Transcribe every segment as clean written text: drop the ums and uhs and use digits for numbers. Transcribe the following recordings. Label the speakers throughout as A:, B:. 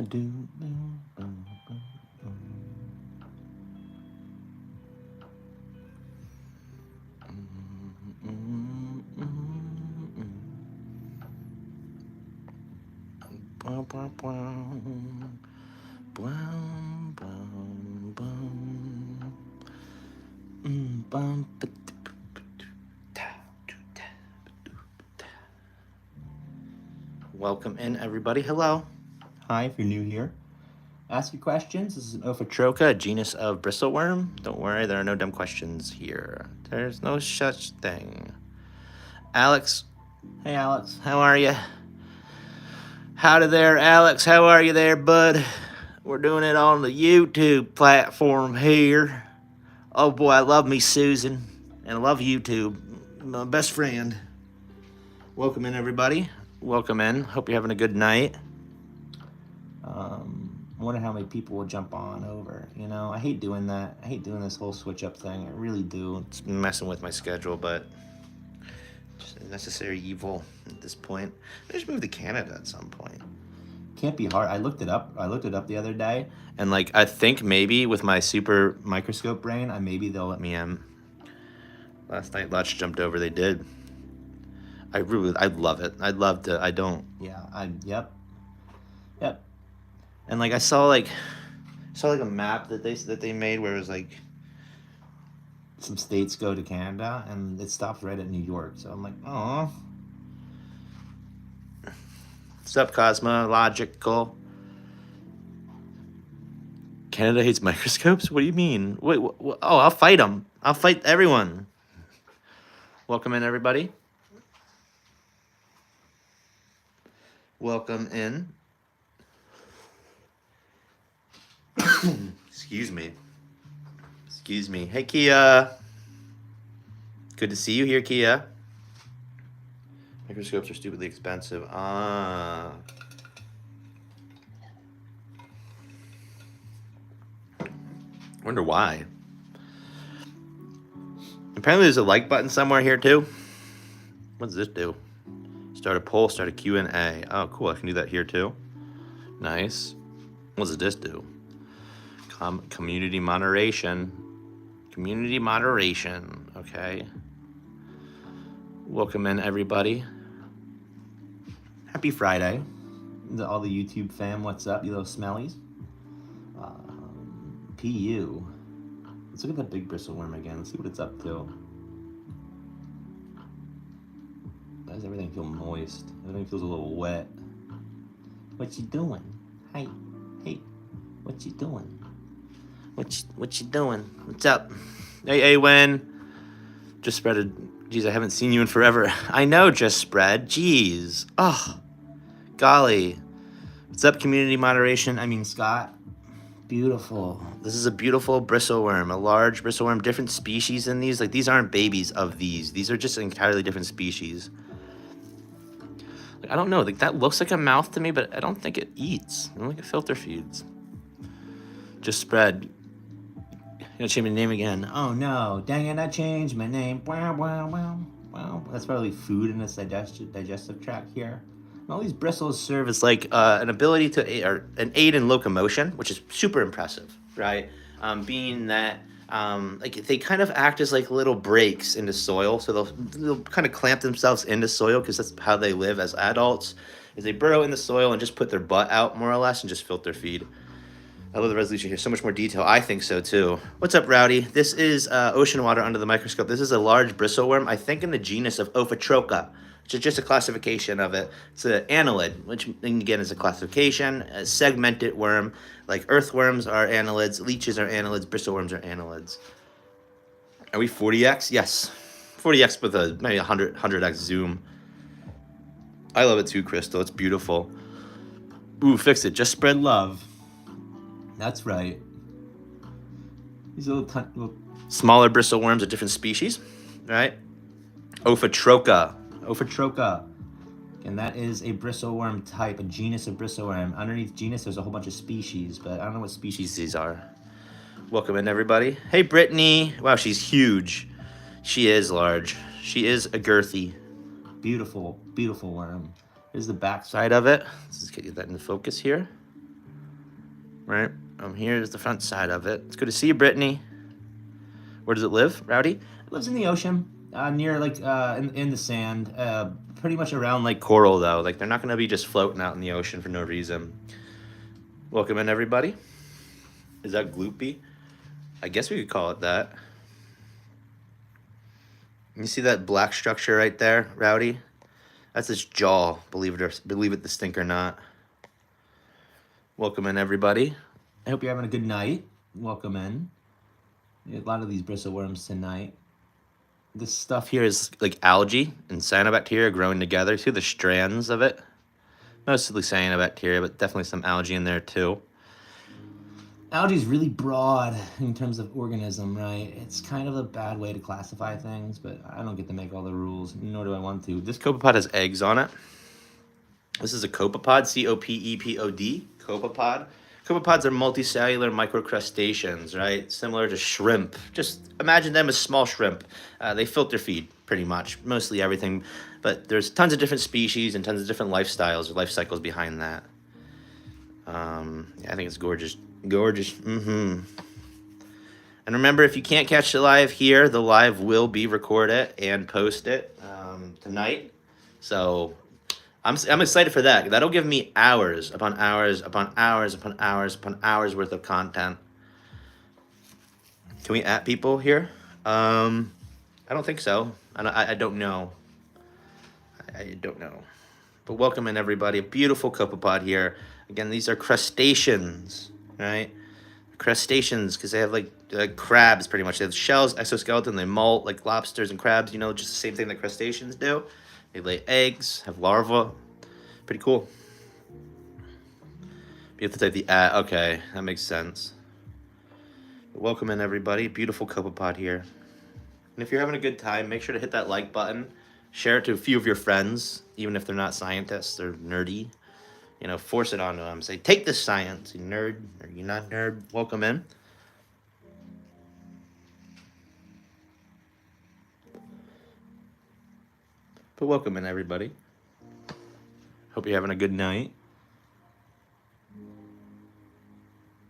A: do. Welcome in, everybody. Hello. Hi, if you're new here. Ask your questions. This is an Ophitrocha, a genus of bristleworm. Don't worry, there are no dumb questions here. There's no such thing. Alex. Hey, Alex. How are you? Howdy there, Alex. How are you there, bud? We're doing it on the YouTube platform here. Oh, boy, I love me Susan. And I love YouTube. My best friend. Welcome in, everybody. Welcome in. Hope you're having a good night. I wonder how many people will jump on over. You know, I hate doing that. I hate doing this whole switch up thing. I really do. It's messing with my schedule, but just a necessary evil at this point. I just moved to Canada at some point. Can't be hard. I looked it up. The other day, and like I think maybe with my super microscope brain, maybe they'll let me in. Last night, Lutch jumped over. They did. I love it. I'd love to. I don't. Yeah. Yep. And like I saw like a map that they made where it was like some states go to Canada and it stops right at New York. So I'm like, oh. What's up, Cosmological? Canada hates microscopes? What do you mean? Wait, oh, I'll fight them. I'll fight everyone. Welcome in, everybody. Welcome in. Excuse me. Hey, Kia. Good to see you here, Kia. Microscopes are stupidly expensive. Wonder why. Apparently there's a like button somewhere here too. What does this do? Start a poll, start a Q&A. Oh, cool. I can do that here too. Nice. What does this do? Community moderation. Okay. Welcome in, everybody. Happy Friday. All the YouTube fam, what's up, you little smellies? PU. Let's look at that big bristleworm again. Let's see what it's up to. Why does everything feel moist? Everything feels a little wet. What you doing? Hey, what you doing? What you doing? What's up? Hey, Wen. Just spread. Geez, I haven't seen you in forever. I know, just spread. Jeez. Oh, golly. What's up, community moderation? Scott. Beautiful. This is a beautiful bristleworm, a large bristleworm. Different species in these. Like, these aren't babies of these. These are just entirely different species. Like, I don't know. Like, that looks like a mouth to me, but I don't think it eats. I don't think it filter feeds. Just spread. Gonna change my name again. Oh no, dang it, I changed my name. Wow. That's probably food in this digestive tract here. And all these bristles serve as like an ability to an aid in locomotion, which is super impressive, right? Being that like they kind of act as like little breaks into soil, so they'll kind of clamp themselves into soil because that's how they live as adults. Is they burrow in the soil and just put their butt out more or less and just filter feed. I love the resolution here. So much more detail. I think so, too. What's up, Rowdy? This is ocean water under the microscope. This is a large bristleworm, I think in the genus of Ophitrocha, which is just a classification of it. It's an annelid, which, again, is a classification. A segmented worm. Like earthworms are annelids, leeches are annelids, bristleworms are annelids. Are we 40x? Yes. 40x with a maybe 100x zoom. I love it, too, Crystal. It's beautiful. Ooh, fix it. Just spread love. That's right. These little smaller bristleworms are different species, right? Ophitrocha. And that is a bristleworm type, a genus of bristleworm. Underneath genus, there's a whole bunch of species, but I don't know what species these are. Welcome in, everybody. Hey, Brittany. Wow, she's huge. She is large. She is a girthy. Beautiful worm. Here's the back side of it. Let's just get that in focus here. right? Here's the front side of it. It's good to see you, Brittany. Where does it live, Rowdy? It lives in the ocean, near like in the sand, pretty much around like coral though. Like they're not gonna be just floating out in the ocean for no reason. Welcome in, everybody. Is that gloopy? I guess we could call it that. You see that black structure right there, Rowdy? That's his jaw, believe it the stink or not. Welcome in, everybody. I hope you're having a good night. Welcome in. A lot of these bristleworms tonight. This stuff here is like algae and cyanobacteria growing together. See the strands of it? Mostly cyanobacteria, but definitely some algae in there too. Algae is really broad in terms of organism, right? It's kind of a bad way to classify things, but I don't get to make all the rules, nor do I want to. This copepod has eggs on it. This is a copepod, C-O-P-E-P-O-D, copepod. Copepods are multicellular microcrustaceans, right? Similar to shrimp. Just imagine them as small shrimp. They filter feed, pretty much, mostly everything. But there's tons of different species and tons of different lifestyles or life cycles behind that. Yeah, I think it's gorgeous. Gorgeous. And remember, if you can't catch the live here, the live will be recorded and posted tonight. So I'm excited for that. That'll give me hours upon hours upon hours upon hours upon hours worth of content. Can we at people here? I don't think so. I don't know. I don't know. But welcome in, everybody. A beautiful copepod here. Again, these are crustaceans, right? Crustaceans, because they have like crabs, pretty much. They have shells, exoskeleton, they molt like lobsters and crabs, you know, just the same thing that crustaceans do. They lay eggs, have larvae. Pretty cool. You have to type the okay, that makes sense. But welcome in, everybody. Beautiful copepod here. And if you're having a good time, make sure to hit that like button. Share it to a few of your friends, even if they're not scientists, they're nerdy. You know, force it onto them. Say, take this science, you nerd. Or you not nerd. Welcome in. But welcome in, everybody. Hope you're having a good night.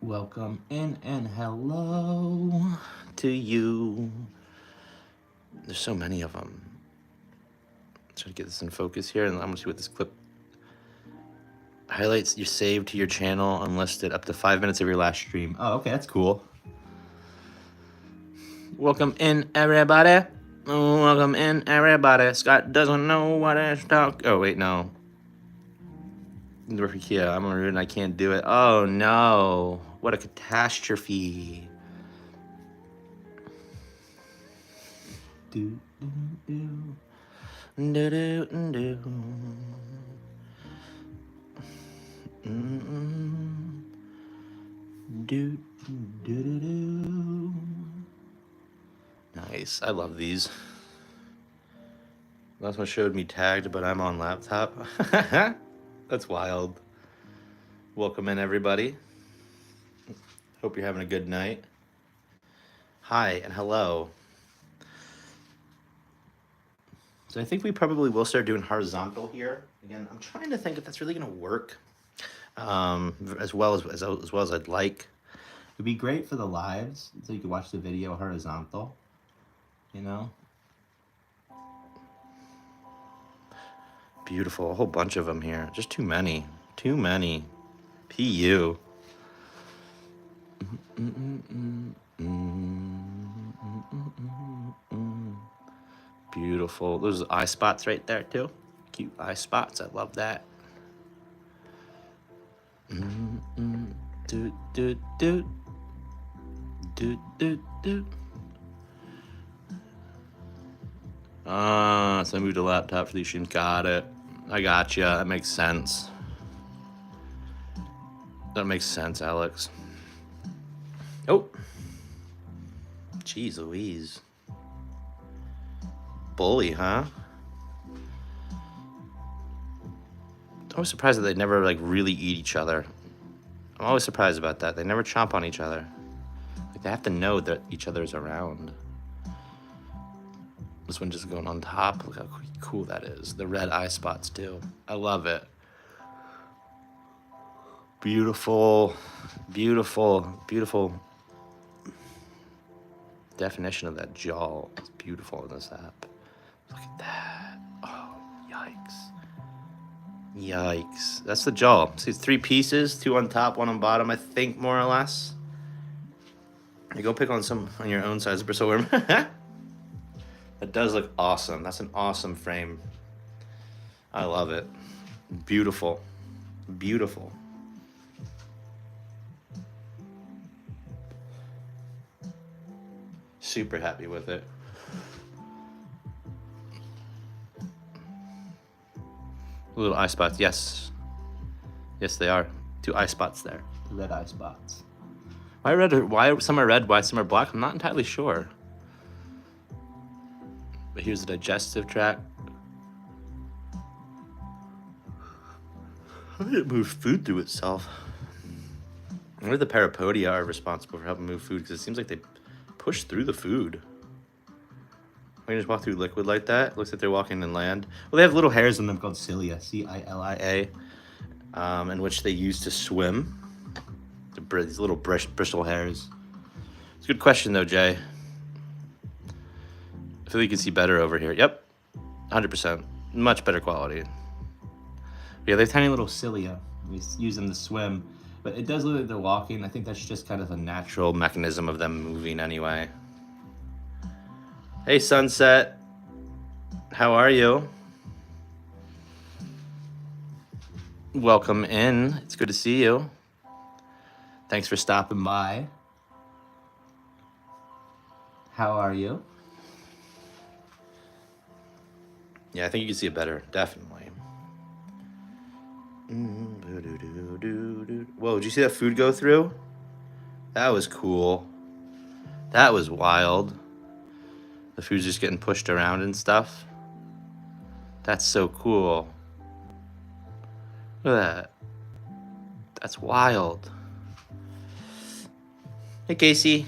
A: Welcome in and hello to you. There's so many of them. Try to get this in focus here, and I'm gonna see what this clip highlights. You saved to your channel unlisted up to 5 minutes of your last stream. Oh, okay, that's cool. Welcome in, everybody. Welcome in, everybody. Scott doesn't know what is talk. Oh wait, no. Yeah, I'm rude and I can't do it. Oh no! What a catastrophe. Do do do. Do do do. Do do do do. Nice. I love these. Last one showed me tagged, but I'm on laptop. That's wild. Welcome in, everybody. Hope you're having a good night. Hi and hello. So I think we probably will start doing horizontal here. Again, I'm trying to think if that's really going to work as well as I'd like. It'd be great for the lives, so you could watch the video horizontal, you know? Beautiful, a whole bunch of them here. Just too many. Too many. PU. Beautiful. Those eye spots right there too. Cute eye spots. I love that. Do do do. Do do do. So I moved a laptop for these streams. Got it. I got you. That makes sense. That makes sense, Alex. Oh. Jeez Louise. Bully, huh? I was surprised that they never like really eat each other. I'm always surprised about that. They never chomp on each other. Like they have to know that each other's around. This one just going on top. Look how cool that is. The red eye spots too. I love it. Beautiful. Beautiful, beautiful definition of that jaw. It's beautiful in this app. Look at that. Oh, yikes. Yikes. That's the jaw. See, it's 3 pieces, 2 on top, 1 on bottom, I think, more or less. You go pick on some on your own size of bristleworm. That does look awesome. That's an awesome frame. I love it. Beautiful. Beautiful. Super happy with it. Little eye spots, yes. Yes, they are. 2 eye spots there. Red eye spots. Why some are red, why some are black? I'm not entirely sure. But here's the digestive tract. How did it move food through itself? I wonder if the parapodia are responsible for helping move food, because it seems like they push through the food. When you just walk through liquid like that, it looks like they're walking in land. Well, they have little hairs in them called cilia, C-I-L-I-A, in which they use to swim. These little bristle hairs. It's a good question, though, Jay. I feel like you can see better over here. Yep, 100%. Much better quality. Yeah, they have tiny little cilia. We use them to swim. But it does look like they're walking. I think that's just kind of a natural mechanism of them moving anyway. Hey, Sunset. How are you? Welcome in. It's good to see you. Thanks for stopping by. How are you? Yeah, I think you can see it better. Definitely. Whoa, did you see that food go through? That was cool. That was wild. The food's just getting pushed around and stuff. That's so cool. Look at that. That's wild. Hey, Casey.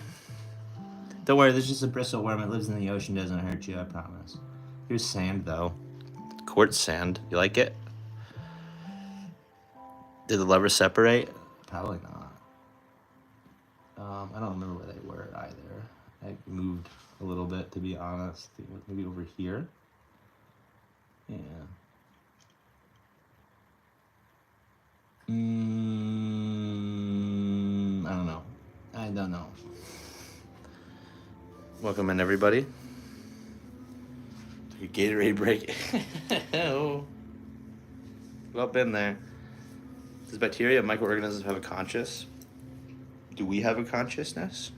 A: Don't worry, there's just a bristleworm. It lives in the ocean, doesn't hurt you, I promise. Here's sand, though. Quartz sand. You like it? Did the levers separate? Probably not. I don't remember where they were either. I moved a little bit, to be honest. Maybe over here. Yeah. I don't know. Welcome in, everybody. Took a Gatorade break. Oh. Well, been there. Does bacteria and microorganisms have a conscious? Do we have a consciousness?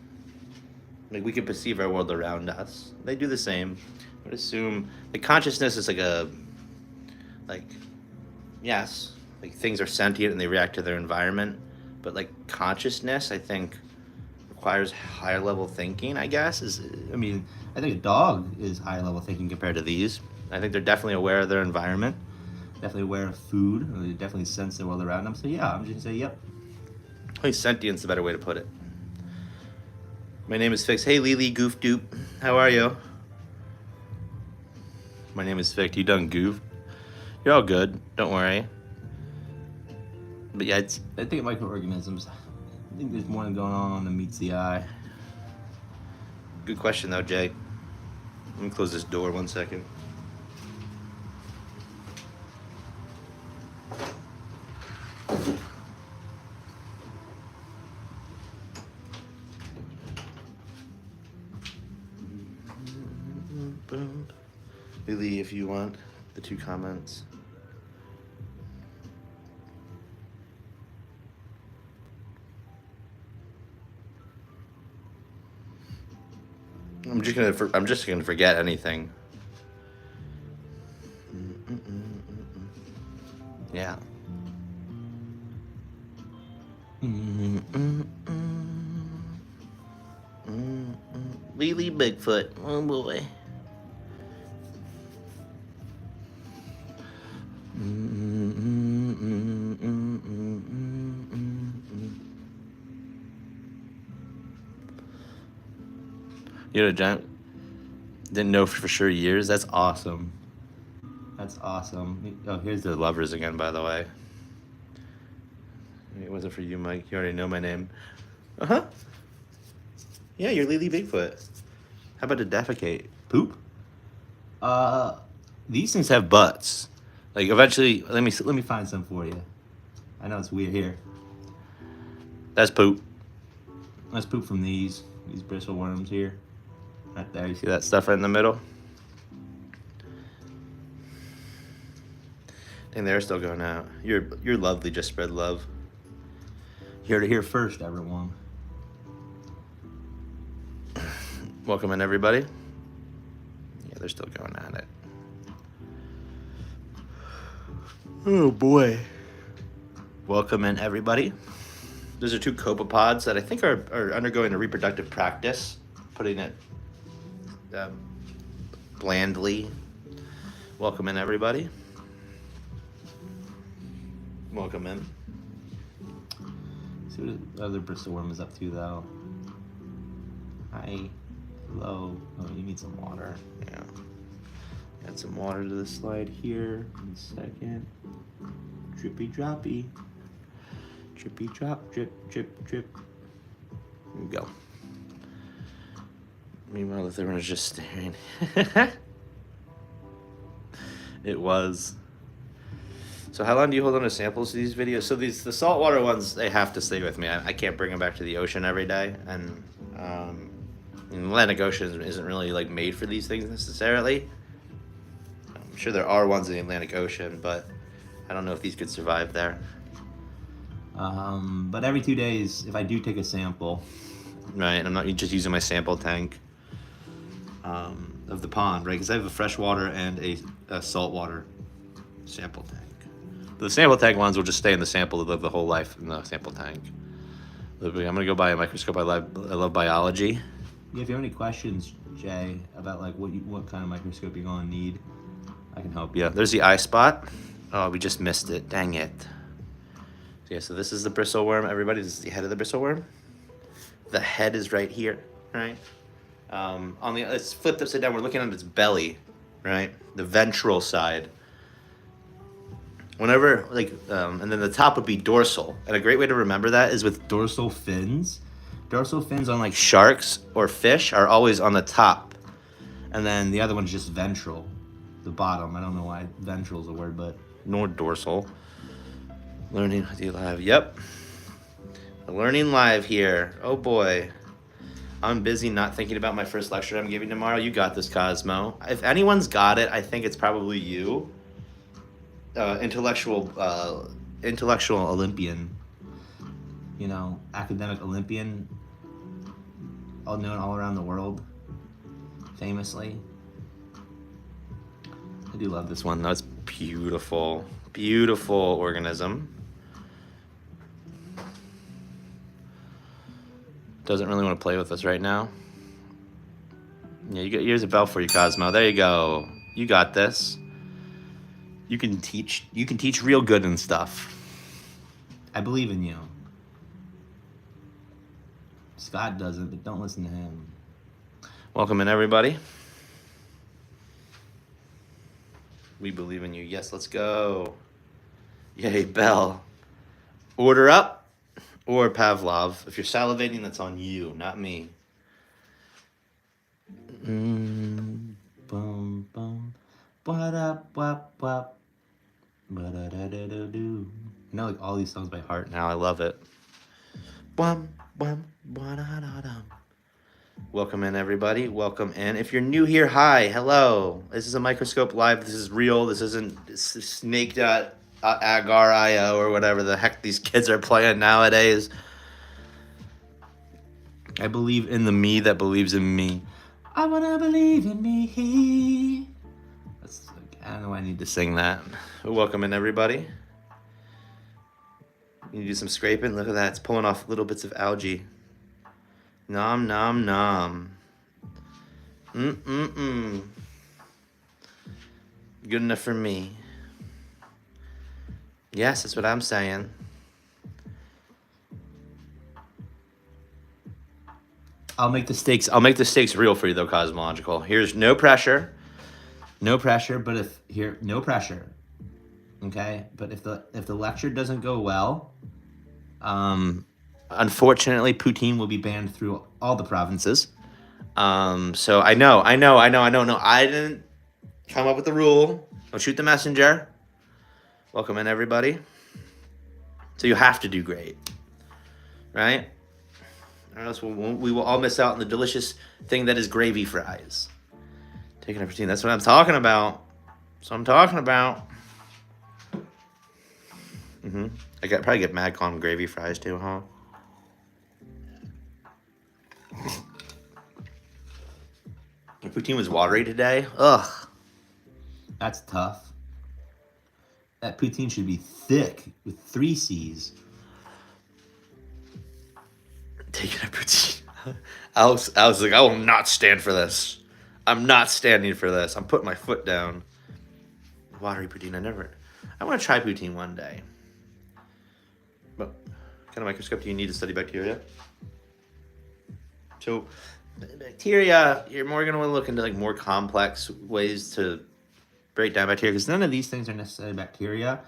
A: Like, we can perceive our world around us. They do the same. I would assume the consciousness is yes, like things are sentient and they react to their environment. But like consciousness, I think, requires higher level thinking, I guess. I think a dog is higher level thinking compared to these. I think they're definitely aware of their environment, definitely aware of food, and they definitely sense the world around them. So yeah, I'm just gonna say yep. I think sentient's a better way to put it. My name is Fix. Hey, Lily Goof Doop. How are you? My name is Fix. You done goofed? You're all good. Don't worry. But yeah, I think microorganisms, I think there's more going on than meets the eye. Good question, though, Jay. Let me close this door 1 second. Lily, if you want the 2 comments. I'm just gonna forget anything. Yeah. Lily Bigfoot. Oh boy. You're a giant. Didn't know for sure years. That's awesome. That's awesome. Oh, here's the levers again, by the way. It wasn't for you, Mike. You already know my name. Uh-huh. Yeah, you're Lily Bigfoot. How about to defecate? Poop? These things have butts. Like, eventually, let me find some for you. I know it's weird here. That's poop. That's poop from these bristleworms here. Right there, you see that stuff right in the middle? And they're still going out. You're lovely, just spread love. You heard it here first, everyone. Welcome in, everybody. Yeah, they're still going at it. Oh boy. Welcome in, everybody. Those are 2 copepods that I think are undergoing a reproductive practice, putting it blandly. Welcome in, everybody. Welcome in. See what the other bristleworm is up to, though. Hi. Hello. Oh, you need some water. Yeah. Add some water to the slide here in a second. Drippy droppy. Drippy drop, drip, drip, drip. There we go. Meanwhile, the third one is just staring. It was. So how long do you hold on to samples of these videos? So the saltwater ones, they have to stay with me. I can't bring them back to the ocean every day. And the Atlantic Ocean isn't really like made for these things necessarily. I'm sure there are ones in the Atlantic Ocean, but I don't know if these could survive there. But every 2 days, if I do take a sample, right, I'm not just using my sample tank of the pond, right? Because I have a freshwater and a saltwater sample tank. The sample tank ones will just stay in the sample to live the whole life in the sample tank. I'm gonna go buy a microscope. I love biology. Yeah, if you have any questions, Jay, about like what kind of microscope you're gonna need, I can help you. Yeah, there's the eye spot. Oh, we just missed it. Dang it. So yeah, so this is the bristleworm. Everybody, this is the head of the bristleworm. The head is right here, right? It's flipped upside down. We're looking at its belly, right? The ventral side. Whenever, and then the top would be dorsal. And a great way to remember that is with dorsal fins. Dorsal fins on like sharks or fish are always on the top. And then the other one's just ventral, the bottom. I don't know why ventral is a word, but nor dorsal. Learning live. Yep. Learning live here. Oh boy. I'm busy not thinking about my first lecture I'm giving tomorrow. You got this, Cosmo. If anyone's got it, I think it's probably you. Intellectual Olympian, academic Olympian, all known all around the world, famously. I do love this one. That's beautiful, beautiful organism. Doesn't really want to play with us right now. Yeah, here's a bell for you, Cosmo. There you go. You got this. You can teach real good and stuff. I believe in you. Scott doesn't, but don't listen to him. Welcome in, everybody. We believe in you. Yes, let's go. Yay, bell. Order up or Pavlov. If you're salivating, that's on you, not me. Boom, boom. What up, wap, wap. Ba-da-da-da-da-do. I know like all these songs by heart now. I love it. Bum, bum, ba-da-da-dum. Welcome in, everybody. Welcome in. If you're new here, hi, hello. This is a Microscope Live. This is real. This isn't snake.agar.io or whatever the heck these kids are playing nowadays. I believe in the me that believes in me. I wanna believe in me. I don't know why I need to sing that. Welcome in, everybody. You do some scraping. Look at that. It's pulling off little bits of algae. Nom, nom, nom. Mm-mm-mm. Good enough for me. Yes, that's what I'm saying. I'll make the stakes real for you, though, Cosmological. Here's no pressure. No pressure, but no pressure. Okay? But if the lecture doesn't go well, Unfortunately, poutine will be banned through all the provinces. So I know. No, I didn't come up with the rule. Don't shoot the messenger. Welcome in, everybody. So you have to do great, right? Or else we will all miss out on the delicious thing that is gravy fries. Taking a poutine. That's what I'm talking about. That's what I'm talking about. I probably get mad calling them gravy fries too, huh? The poutine was watery today. Ugh. That's tough. That poutine should be thick with 3 C's. Taking a poutine. I was like, I will not stand for this. I'm not standing for this. I'm putting my foot down. Watery poutine. I want to try poutine one day. But what kind of microscope do you need to study bacteria? So bacteria, you're more going to want to look into like more complex ways to break down bacteria, because none of these things are necessarily bacteria.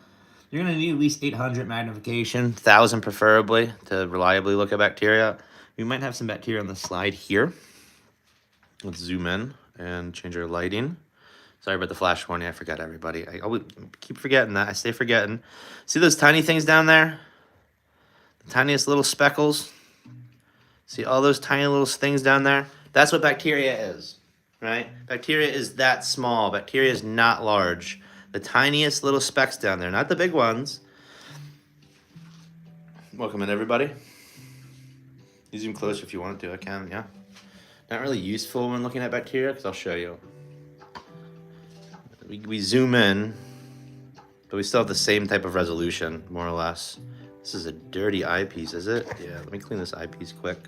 A: You're going to need at least 800 magnification, 1000 preferably, to reliably look at bacteria. We might have some bacteria on the slide here. Let's zoom in and change our lighting. Sorry about the flash warning. I forgot, everybody. I always keep forgetting that. I stay forgetting. See those tiny things down there? The tiniest little speckles? See all those tiny little things down there? That's what bacteria is, right? Bacteria is that small. Bacteria is not large. The tiniest little specks down there, not the big ones. Welcome in, everybody. You zoom closer if you want to. I can, yeah. Not really useful when looking at bacteria, because I'll show you. We zoom in, but we still have the same type of resolution, more or less. This is a dirty eyepiece, is it? Yeah, let me clean this eyepiece quick.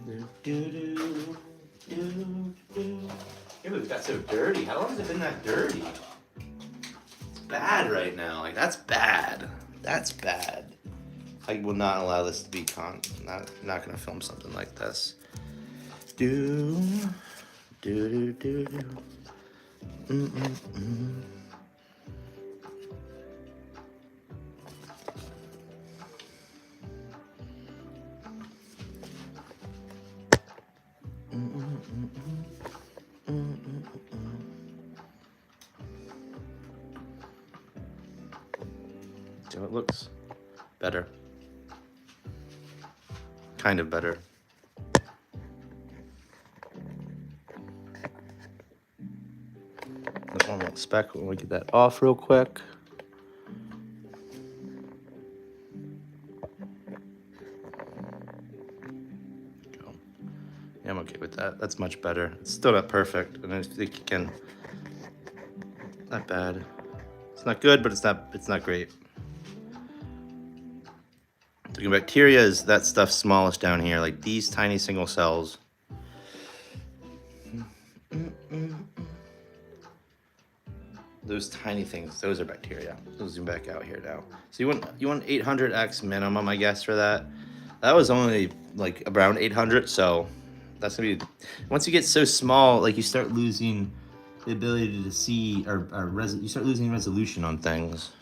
A: Yeah, but it got so dirty. How long has it been that dirty? It's bad right now. Like, that's bad. That's bad. I will not allow this to be not gonna film something like this. Do. So it looks better. Kind of better. That one little speck, we'll get that off real quick. Go. Yeah, I'm okay with that. That's much better. It's still not perfect, and I think you can. Not bad. It's not good, but it's not great. So bacteria is that stuff smallest down here, like these tiny single cells. Those tiny things, those are bacteria. Let's zoom back out here now. So you want 800x minimum, I guess, for that. That was only like around 800, so that's gonna be. Once you get so small, like you start losing the ability to see, you start losing resolution on things.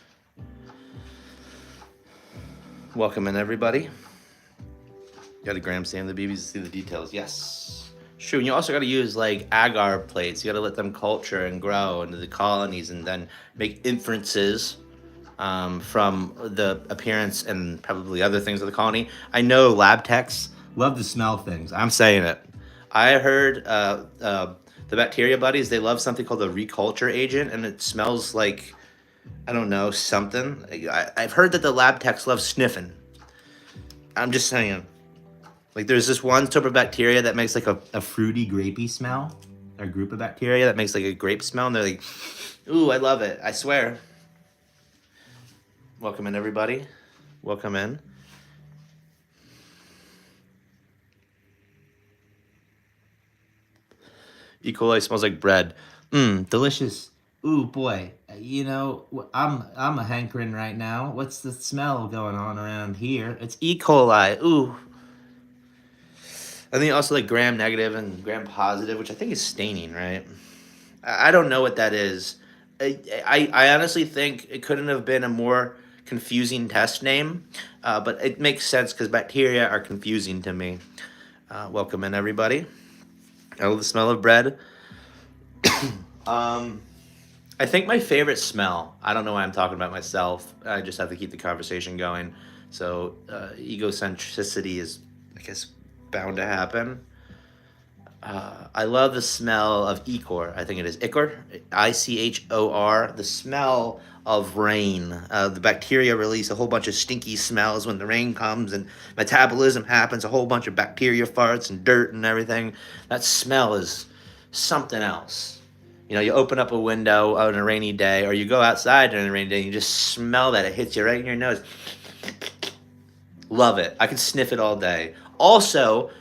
A: Welcome in, everybody. Got a gram stand the BBs to see the details. Yes. True. And you also got to use like agar plates. You got to let them culture and grow into the colonies, and then make inferences from the appearance and probably other things of the colony. I know lab techs love to smell things. I'm saying it. I heard the bacteria buddies, they love something called a reculture agent, and it smells like, I don't know, something. I've heard that the lab techs love sniffing. I'm just saying. Like, there's this one type of bacteria that makes like a fruity, grapey smell. A group of bacteria that makes like a grape smell, and they're like, ooh, I love it. I swear. Welcome in, everybody. Welcome in. E. coli smells like bread. Delicious. Ooh, boy. You know, I'm a hankering right now. What's the smell going on around here? It's E. coli. Ooh. I think also like gram negative and gram positive, which I think is staining, right? I don't know what that is. I honestly think it couldn't have been a more confusing test name, but it makes sense because bacteria are confusing to me. Welcome in, everybody. I love the smell of bread. I think my favorite smell, I don't know why I'm talking about myself. I just have to keep the conversation going. So egocentricity is, I guess, bound to happen. I love the smell of ichor. I think it is ichor, Ichor. The smell of rain. The bacteria release a whole bunch of stinky smells when the rain comes and metabolism happens. A whole bunch of bacteria farts and dirt and everything. That smell is something else. You know, you open up a window on a rainy day, or you go outside during a rainy day, and you just smell that. It hits you right in your nose. Love it. I can sniff it all day. Also,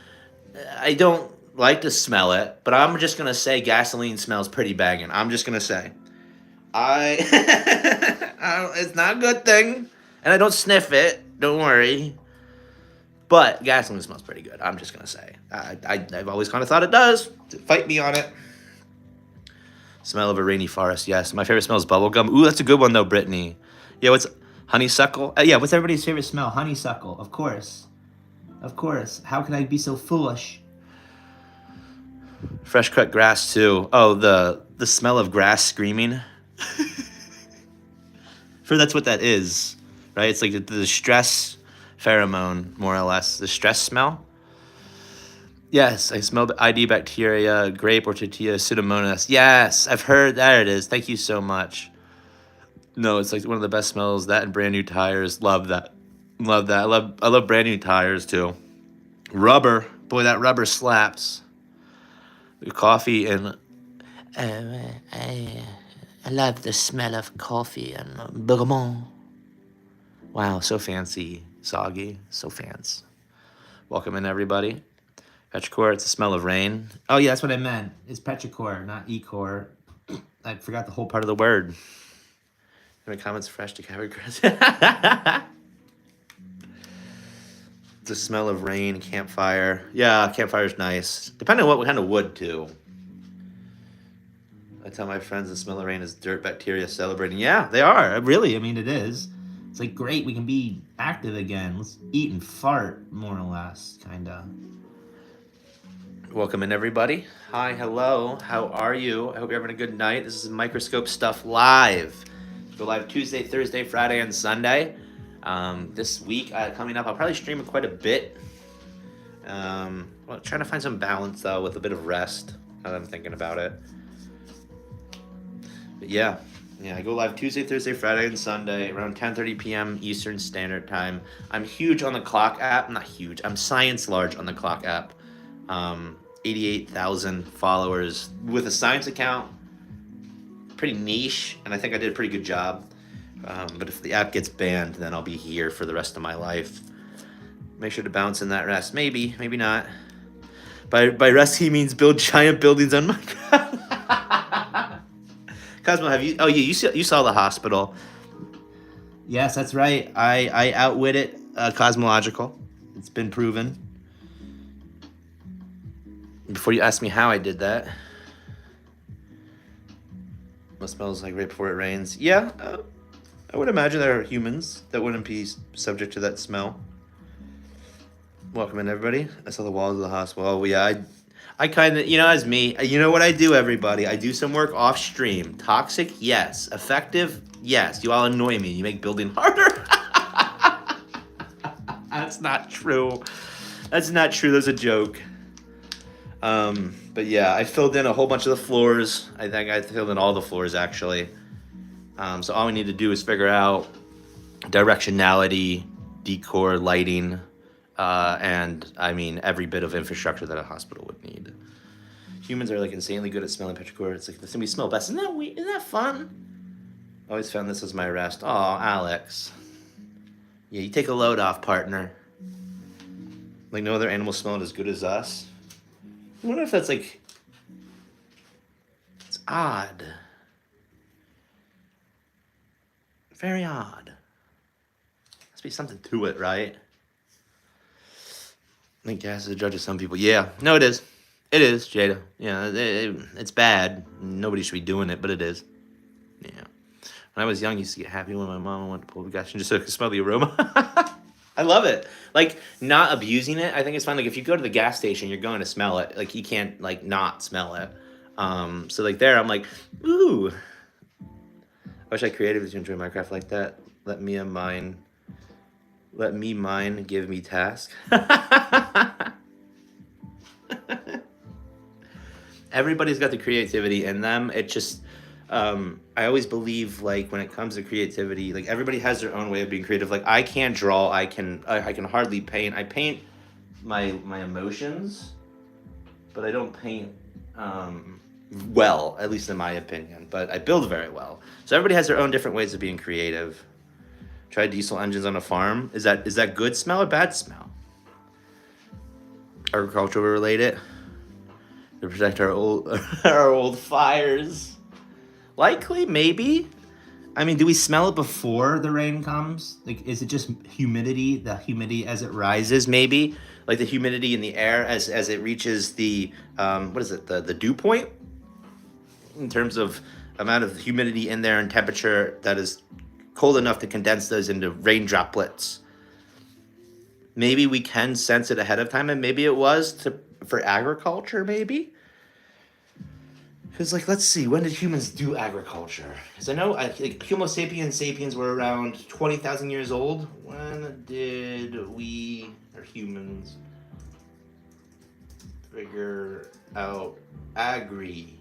A: I don't like to smell it, but I'm just gonna say gasoline smells pretty banging. I'm just gonna say, it's not a good thing, and I don't sniff it. Don't worry, but gasoline smells pretty good. I'm just gonna say, I've always kind of thought it does. Fight me on it. Smell of a rainy forest. Yes, my favorite smell is bubblegum. Ooh, that's a good one though, Brittany. Yeah, what's honeysuckle? Yeah, what's everybody's favorite smell? Honeysuckle, of course. Of course. How could I be so foolish? Fresh cut grass too. Oh, the smell of grass screaming. For that's what that is, right? It's like the stress pheromone, more or less. The stress smell. Yes, I smell ID bacteria, grape or tortilla, pseudomonas. Yes, I've heard. There it is. Thank you so much. No, it's like one of the best smells. That and brand new tires. Love that. Love that. I love brand new tires too. Rubber. Boy, that rubber slaps. Coffee and I love the smell of coffee and bergamot. Wow, so fancy, soggy, so fancy. Welcome in, everybody. Petrichor, it's the smell of rain. Oh yeah, that's what I meant. It's petrichor, not echor. I forgot the whole part of the word. Any comments? Fresh to cover grass. The smell of rain, campfire. Yeah, campfire's nice. Depending on what kind of wood, too. I tell my friends the smell of rain is dirt bacteria celebrating. Yeah, they are. Really, I mean, it is. It's like, great, we can be active again. Let's eat and fart, more or less, kind of. Welcome in, everybody. Hi, hello. How are you? I hope you're having a good night. This is Microscope Stuff Live. Go live Tuesday, Thursday, Friday, and Sunday. This week coming up, I'll probably stream it quite a bit. Well, trying to find some balance though with a bit of rest. Now that I'm thinking about it. But yeah, I go live Tuesday, Thursday, Friday, and Sunday around 10:30 p.m. Eastern Standard Time. I'm huge on the Clock app. Not huge. I'm science large on the Clock app. 88,000 followers with a science account. Pretty niche, and I think I did a pretty good job. But if the app gets banned, then I'll be here for the rest of my life. Make sure to bounce in that rest. Maybe, maybe not. By rest, he means build giant buildings on Minecraft. Cosmo, have you? Oh, yeah, you saw the hospital. Yes, that's right. I outwitted Cosmological. It's been proven. Before you ask me how I did that. What smells like right before it rains? Yeah. I would imagine there are humans that wouldn't be subject to that smell. Welcome in, everybody. I saw the walls of the hospital. Oh, yeah, I kind of, as me, you know what I do, everybody? I do some work off stream. Toxic, yes. Effective, yes. You all annoy me. You make building harder. That's not true. That's not true. That's a joke. But yeah, I filled in a whole bunch of the floors. I think I filled in all the floors, actually. So all we need to do is figure out directionality, decor, lighting, and I mean every bit of infrastructure that a hospital would need. Humans are like insanely good at smelling petrichor. It's like the thing we smell best. Isn't that fun? Always found this as my rest. Oh, Alex. Yeah, you take a load off, partner. Like no other animal smelled as good as us. I wonder if that's like, it's odd. Very odd. Must be something to it, right? I think gas is a judge of some people. Yeah, no, it is. It is, Jada. Yeah, it's bad. Nobody should be doing it, but it is. Yeah. When I was young, I used to get happy when my mom went to pull the gas and just so I could smell the aroma. I love it. Like, not abusing it. I think it's fun. Like, if you go to the gas station, you're going to smell it. Like, you can't, like, not smell it. So, like, there, I'm like, ooh. I wish I created to enjoy Minecraft like that. Let me mine, give me task. Everybody's got the creativity in them. It just, I always believe, like, when it comes to creativity, like, everybody has their own way of being creative. Like, I can't draw. I can hardly paint. I paint my emotions, but I don't paint well, at least in my opinion. But I build very well. So everybody has their own different ways of being creative. Try diesel engines on a farm. Is that good smell or bad smell? Agricultural related. To protect our old fires. Likely, maybe. I mean, do we smell it before the rain comes? Like, is it just humidity? The humidity as it rises, maybe? Like the humidity in the air as it reaches the what is it? The dew point? In terms of amount of humidity in there and temperature that is cold enough to condense those into rain droplets. Maybe we can sense it ahead of time, and maybe it was for agriculture, maybe? Because, like, let's see, when did humans do agriculture? Because I know, like, Homo sapiens were around 20,000 years old. When did we, or humans, figure out agriculture?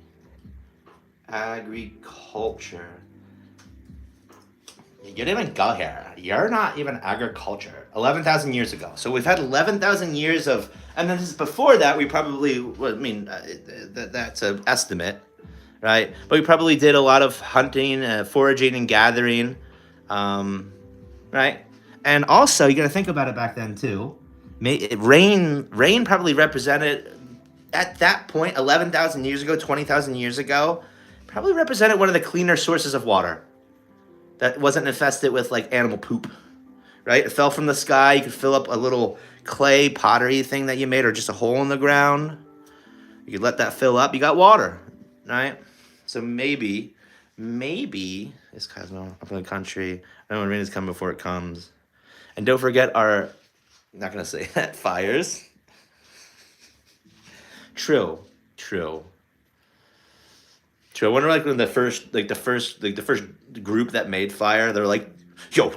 A: You didn't even go here. You're not even agriculture. 11,000 years ago. So we've had 11,000 years of, and then before that, we probably, well, I mean, that's an estimate, right? But we probably did a lot of hunting, foraging, and gathering, right? And also, you got to think about it back then too. Rain probably represented, at that point, 11,000 years ago, 20,000 years ago, probably represented one of the cleaner sources of water that wasn't infested with, like, animal poop, right? It fell from the sky. You could fill up a little clay pottery thing that you made, or just a hole in the ground. You could let that fill up. You got water, right? So maybe it's Cosmo up in the country. I know when rain is coming before it comes. And don't forget our, I'm not gonna say that, fires. True. I wonder, like, when the first group that made fire, they're like, "Yo,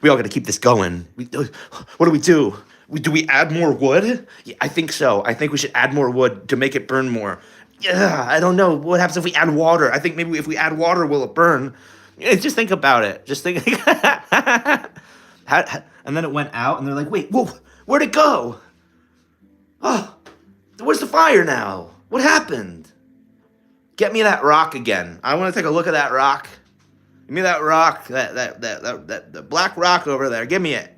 A: we all got to keep this going. What do we do? Do we add more wood? Yeah, I think so. I think we should add more wood to make it burn more. Yeah, I don't know. What happens if we add water? I think maybe if we add water, will it burn? Yeah, just think about it. Just think." And then it went out, and they're like, "Wait, whoa, where'd it go? Oh, where's the fire now? What happened? Get me that rock again. I want to take a look at that rock. Give me that rock, that black rock over there. Give me it.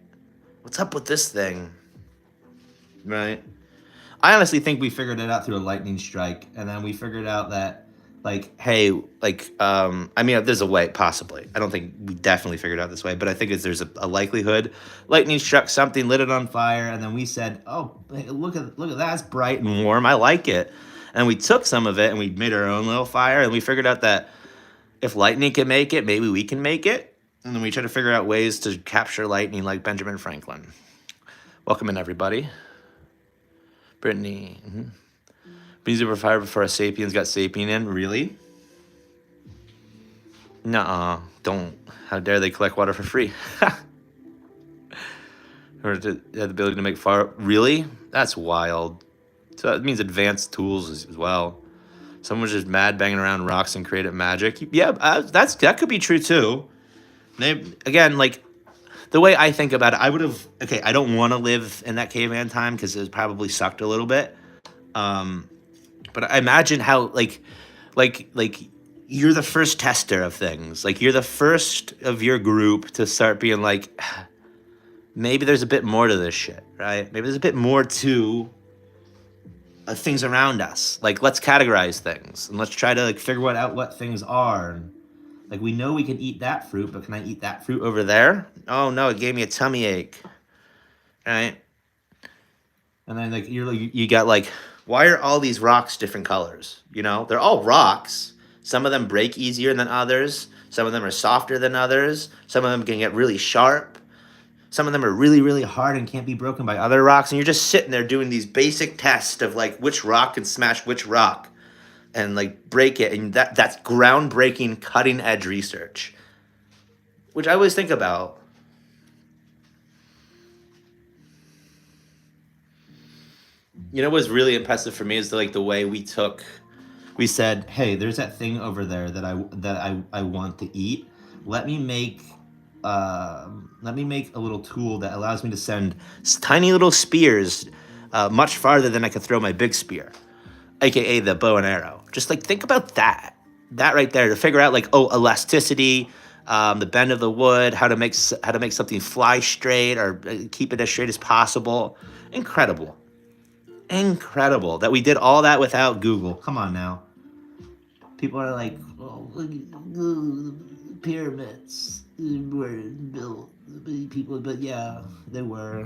A: What's up with this thing?" Right? I honestly think we figured it out through a lightning strike, and then we figured out that, like, hey, like, I mean, there's a way, possibly. I don't think we definitely figured out this way, but I think there's a likelihood. Lightning struck something, lit it on fire, and then we said, "Oh, look at that, it's bright and warm. I like it." And we took some of it and we made our own little fire, and we figured out that if lightning can make it, maybe we can make it. And then we tried to figure out ways to capture lightning like Benjamin Franklin. Welcome in, everybody. Brittany. Bees over fire before our sapiens got sapien in. Really? Nuh-uh. Don't. How dare they collect water for free? Or to have the ability to make fire. Really? That's wild. So that means advanced tools as well. Someone was just mad banging around rocks and creative magic. Yeah, that could be true too. Again, like, the way I think about it, I would have, okay, I don't want to live in that caveman time because it probably sucked a little bit. But I imagine how, like you're the first tester of things. Like, you're the first of your group to start being like, maybe there's a bit more to this shit, right? Maybe there's a bit more to things around us. Like, let's categorize things and let's try to, like, figure out what things are. And, like, we know we can eat that fruit, but can I eat that fruit over there? Oh no, it gave me a tummy ache. Right? And then, like, you got, like, why are all these rocks different colors? You know, they're all rocks. Some of them break easier than others. Some of them are softer than others. Some of them can get really sharp. Some of them are really, really hard and can't be broken by other rocks. And you're just sitting there doing these basic tests of like which rock can smash which rock and like break it. And that's groundbreaking, cutting edge research, which I always think about. You know what's really impressive for me is the way we said, hey, there's that thing over there that I want to eat. Let me make a little tool that allows me to send tiny little spears much farther than I could throw my big spear, aka the bow and arrow. Just like think about that right there to figure out like, oh, elasticity, the bend of the wood, how to make something fly straight or keep it as straight as possible. Incredible that we did all that without Google. Come on now. People are like, oh, look at the pyramids were built by people, but yeah, they were.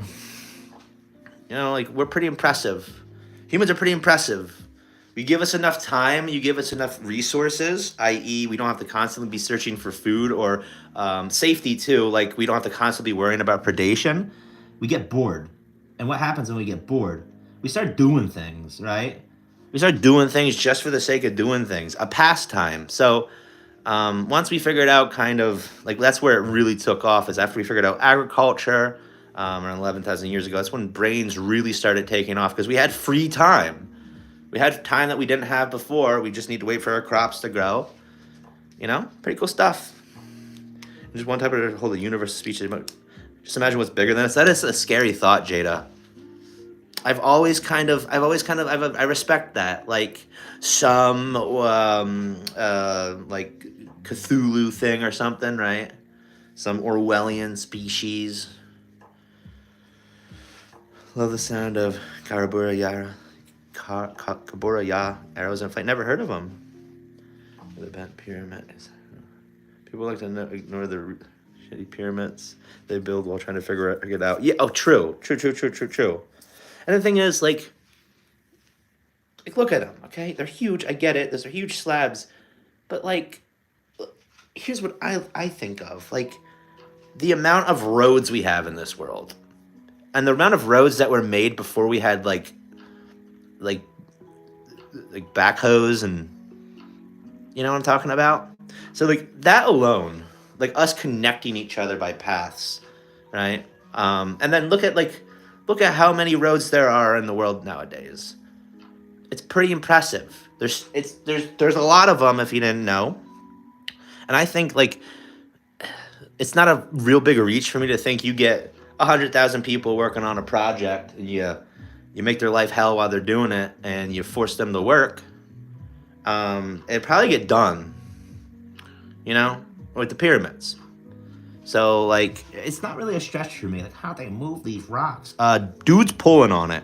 A: You know, like we're pretty impressive. Humans are pretty impressive. You give us enough time, you give us enough resources, i.e. we don't have to constantly be searching for food or safety too. Like we don't have to constantly be worrying about predation. We get bored. And what happens when we get bored? We start doing things, right? We start doing things just for the sake of doing things, a pastime. So once we figured out kind of, like that's where it really took off, is after we figured out agriculture around 11,000 years ago. That's when brains really started taking off because we had free time. We had time that we didn't have before. We just need to wait for our crops to grow. You know, pretty cool stuff. Just one type of whole universe speech. Just imagine what's bigger than us. That is a scary thought, Jada. I respect that. Like some like Cthulhu thing or something, right? Some Orwellian species. Love the sound of Karabura Yara. Kabura Ya arrows in flight. Never heard of them. The bent pyramids. People like to ignore the shitty pyramids they build while trying to figure it out. Yeah. Oh, true. And the thing is, like look at them. Okay, they're huge. I get it. Those are huge slabs, but like, here's what I think of: like the amount of roads we have in this world, and the amount of roads that were made before we had like backhoes, and you know what I'm talking about. So like that alone, like us connecting each other by paths, right? And then look at how many roads there are in the world nowadays. It's pretty impressive. There's a lot of them if you didn't know. And I think like it's not a real big reach for me to think you get 100,000 people working on a project and you make their life hell while they're doing it and you force them to work. It'd probably get done, you know, with the pyramids. So like, it's not really a stretch for me. Like how they move these rocks. Dude's pulling on it.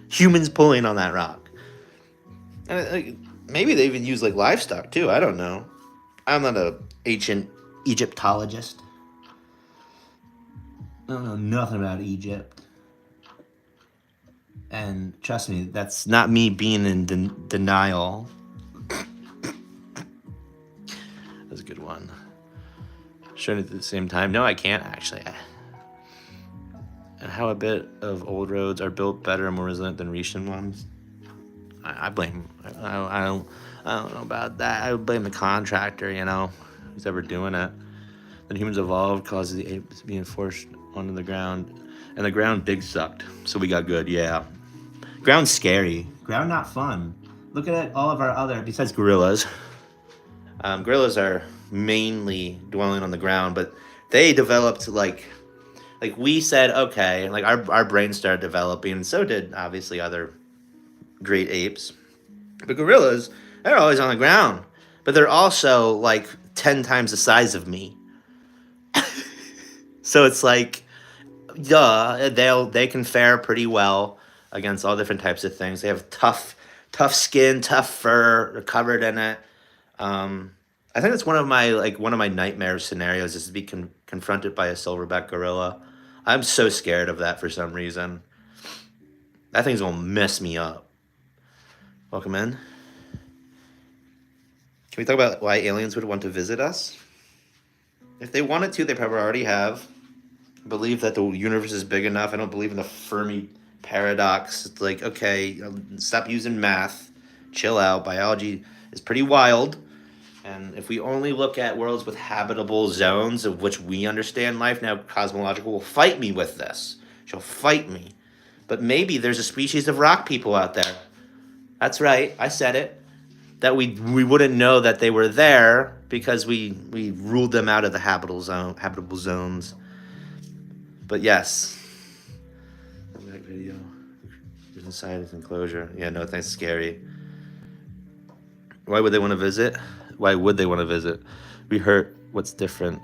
A: Humans pulling on that rock. And like, maybe they even use like livestock too. I don't know. I'm not an ancient Egyptologist. I don't know nothing about Egypt. And trust me, that's not me being in denial. That's a good one. Showing it at the same time. No, I can't actually. And how a bit of old roads are built better and more resilient than recent ones. I blame. I don't know about that. I would blame the contractor. You know, who's ever doing it. Then humans evolved, causes the apes being forced onto the ground, and the ground big sucked. So we got good. Yeah, ground's scary. Ground not fun. Look at it. All of our other besides gorillas. Gorillas are mainly dwelling on the ground, but they developed like we said, okay, like our brains started developing, and so did obviously other great apes. But gorillas, they're always on the ground, but they're also like 10 times the size of me. So it's like, duh, they can fare pretty well against all different types of things. They have tough skin, tough fur, they're covered in it. I think that's one of my nightmare scenarios is to be confronted by a silverback gorilla. I'm so scared of that for some reason. That thing's gonna mess me up. Welcome in. we talk about why aliens would want to visit us? If they wanted to, they probably already have. I believe that the universe is big enough. I don't believe in the Fermi paradox. It's like, okay, stop using math. Chill out. Biology is pretty wild. And if we only look at worlds with habitable zones of which we understand life, now Cosmological will fight me with this. She'll fight me. But maybe there's a species of rock people out there. That's right. I said it. That we wouldn't know that they were there because we ruled them out of the habitable zones. But yes. That video. Inside its enclosure. Yeah, no, that's scary. Why would they want to visit? Why would they want to visit? We heard what's different.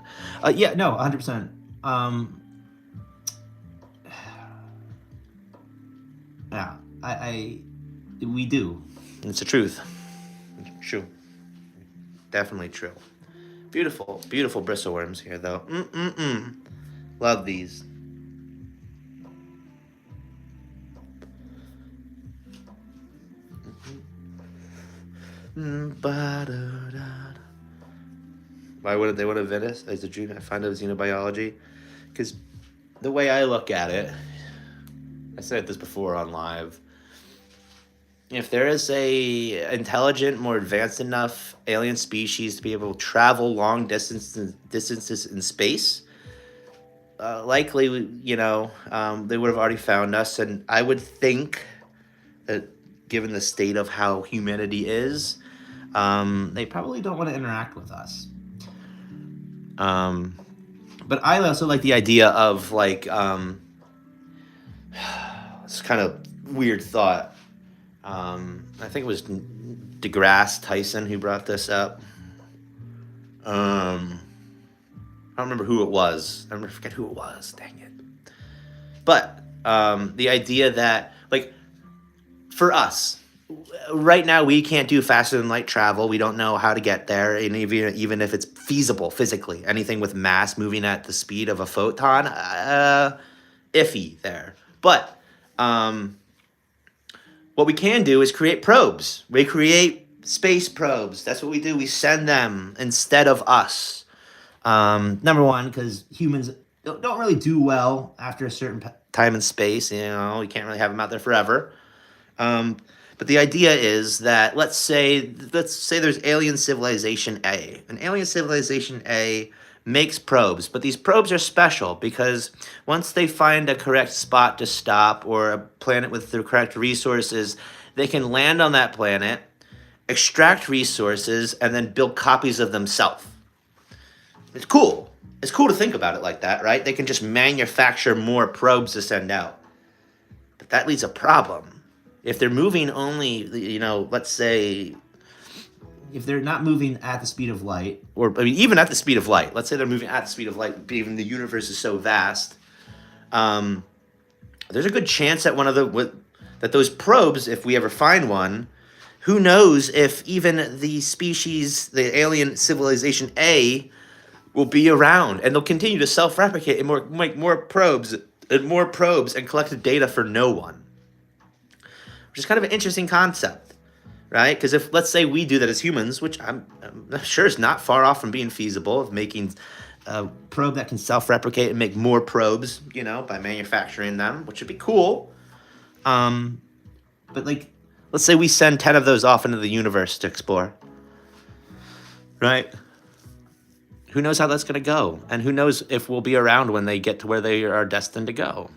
A: Yeah, no, 100%. Yeah, we do. It's the truth. True. Definitely true. Beautiful, beautiful bristleworms here, though. Love these. Why wouldn't they want to visit as a dream? I find out xenobiology because the way I look at it, I said this before on live. If there is a intelligent, more advanced enough alien species to be able to travel long distances in space, likely, they would have already found us. And I would think that given the state of how humanity is, they probably don't want to interact with us. But I also like the idea of it's kind of weird thought. I think it was deGrasse Tyson who brought this up. I don't remember who it was. I forget who it was. Dang it. But the idea that, for us, right now we can't do faster than light travel. We don't know how to get there, and even if it's feasible physically, anything with mass moving at the speed of a photon, iffy there. But what we can do is create probes. We create space probes. That's what we do. We send them instead of us. Number one, because humans don't really do well after a certain time in space. You can't really have them out there forever. But the idea is that let's say there's alien civilization A. And alien civilization A makes probes, but these probes are special because once they find a correct spot to stop or a planet with the correct resources, they can land on that planet, extract resources, and then build copies of themselves. It's cool. It's cool to think about it like that, right? They can just manufacture more probes to send out. But that leaves a problem. If they're moving only, let's say, if they're not moving at the speed of light, or even at the speed of light, let's say they're moving at the speed of light, even the universe is so vast, there's a good chance that that those probes, if we ever find one, who knows if even the species, the alien civilization A, will be around, and they'll continue to self-replicate and make more probes and collect data for no one. Which is kind of an interesting concept, right? Because if, let's say, we do that as humans, which I'm sure is not far off from being feasible, of making a probe that can self-replicate and make more probes, by manufacturing them, which would be cool. But let's say we send 10 of those off into the universe to explore, right? Who knows how that's going to go? And who knows if we'll be around when they get to where they are destined to go?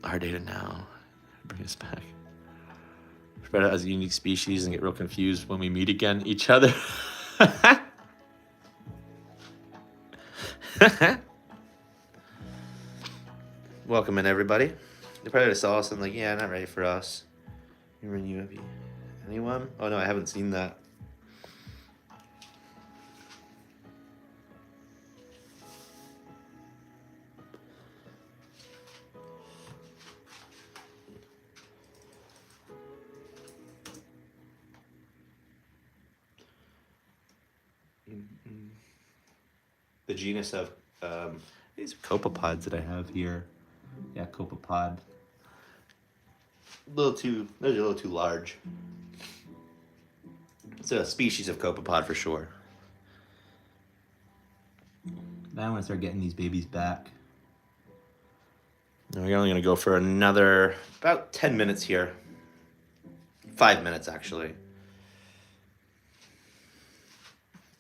A: Our data now. Bring us back. Spread out as a unique species and get real confused when we meet again each other. Welcome in, everybody. They probably saw us and not ready for us. You're in UAV. Anyone? Oh no, I haven't seen that. The genus of these copepods that I have here. Yeah, copepod. Those are a little too large. It's a species of copepod for sure. Now I want to start getting these babies back. And we're only going to go for another about 10 minutes here. 5 minutes, actually.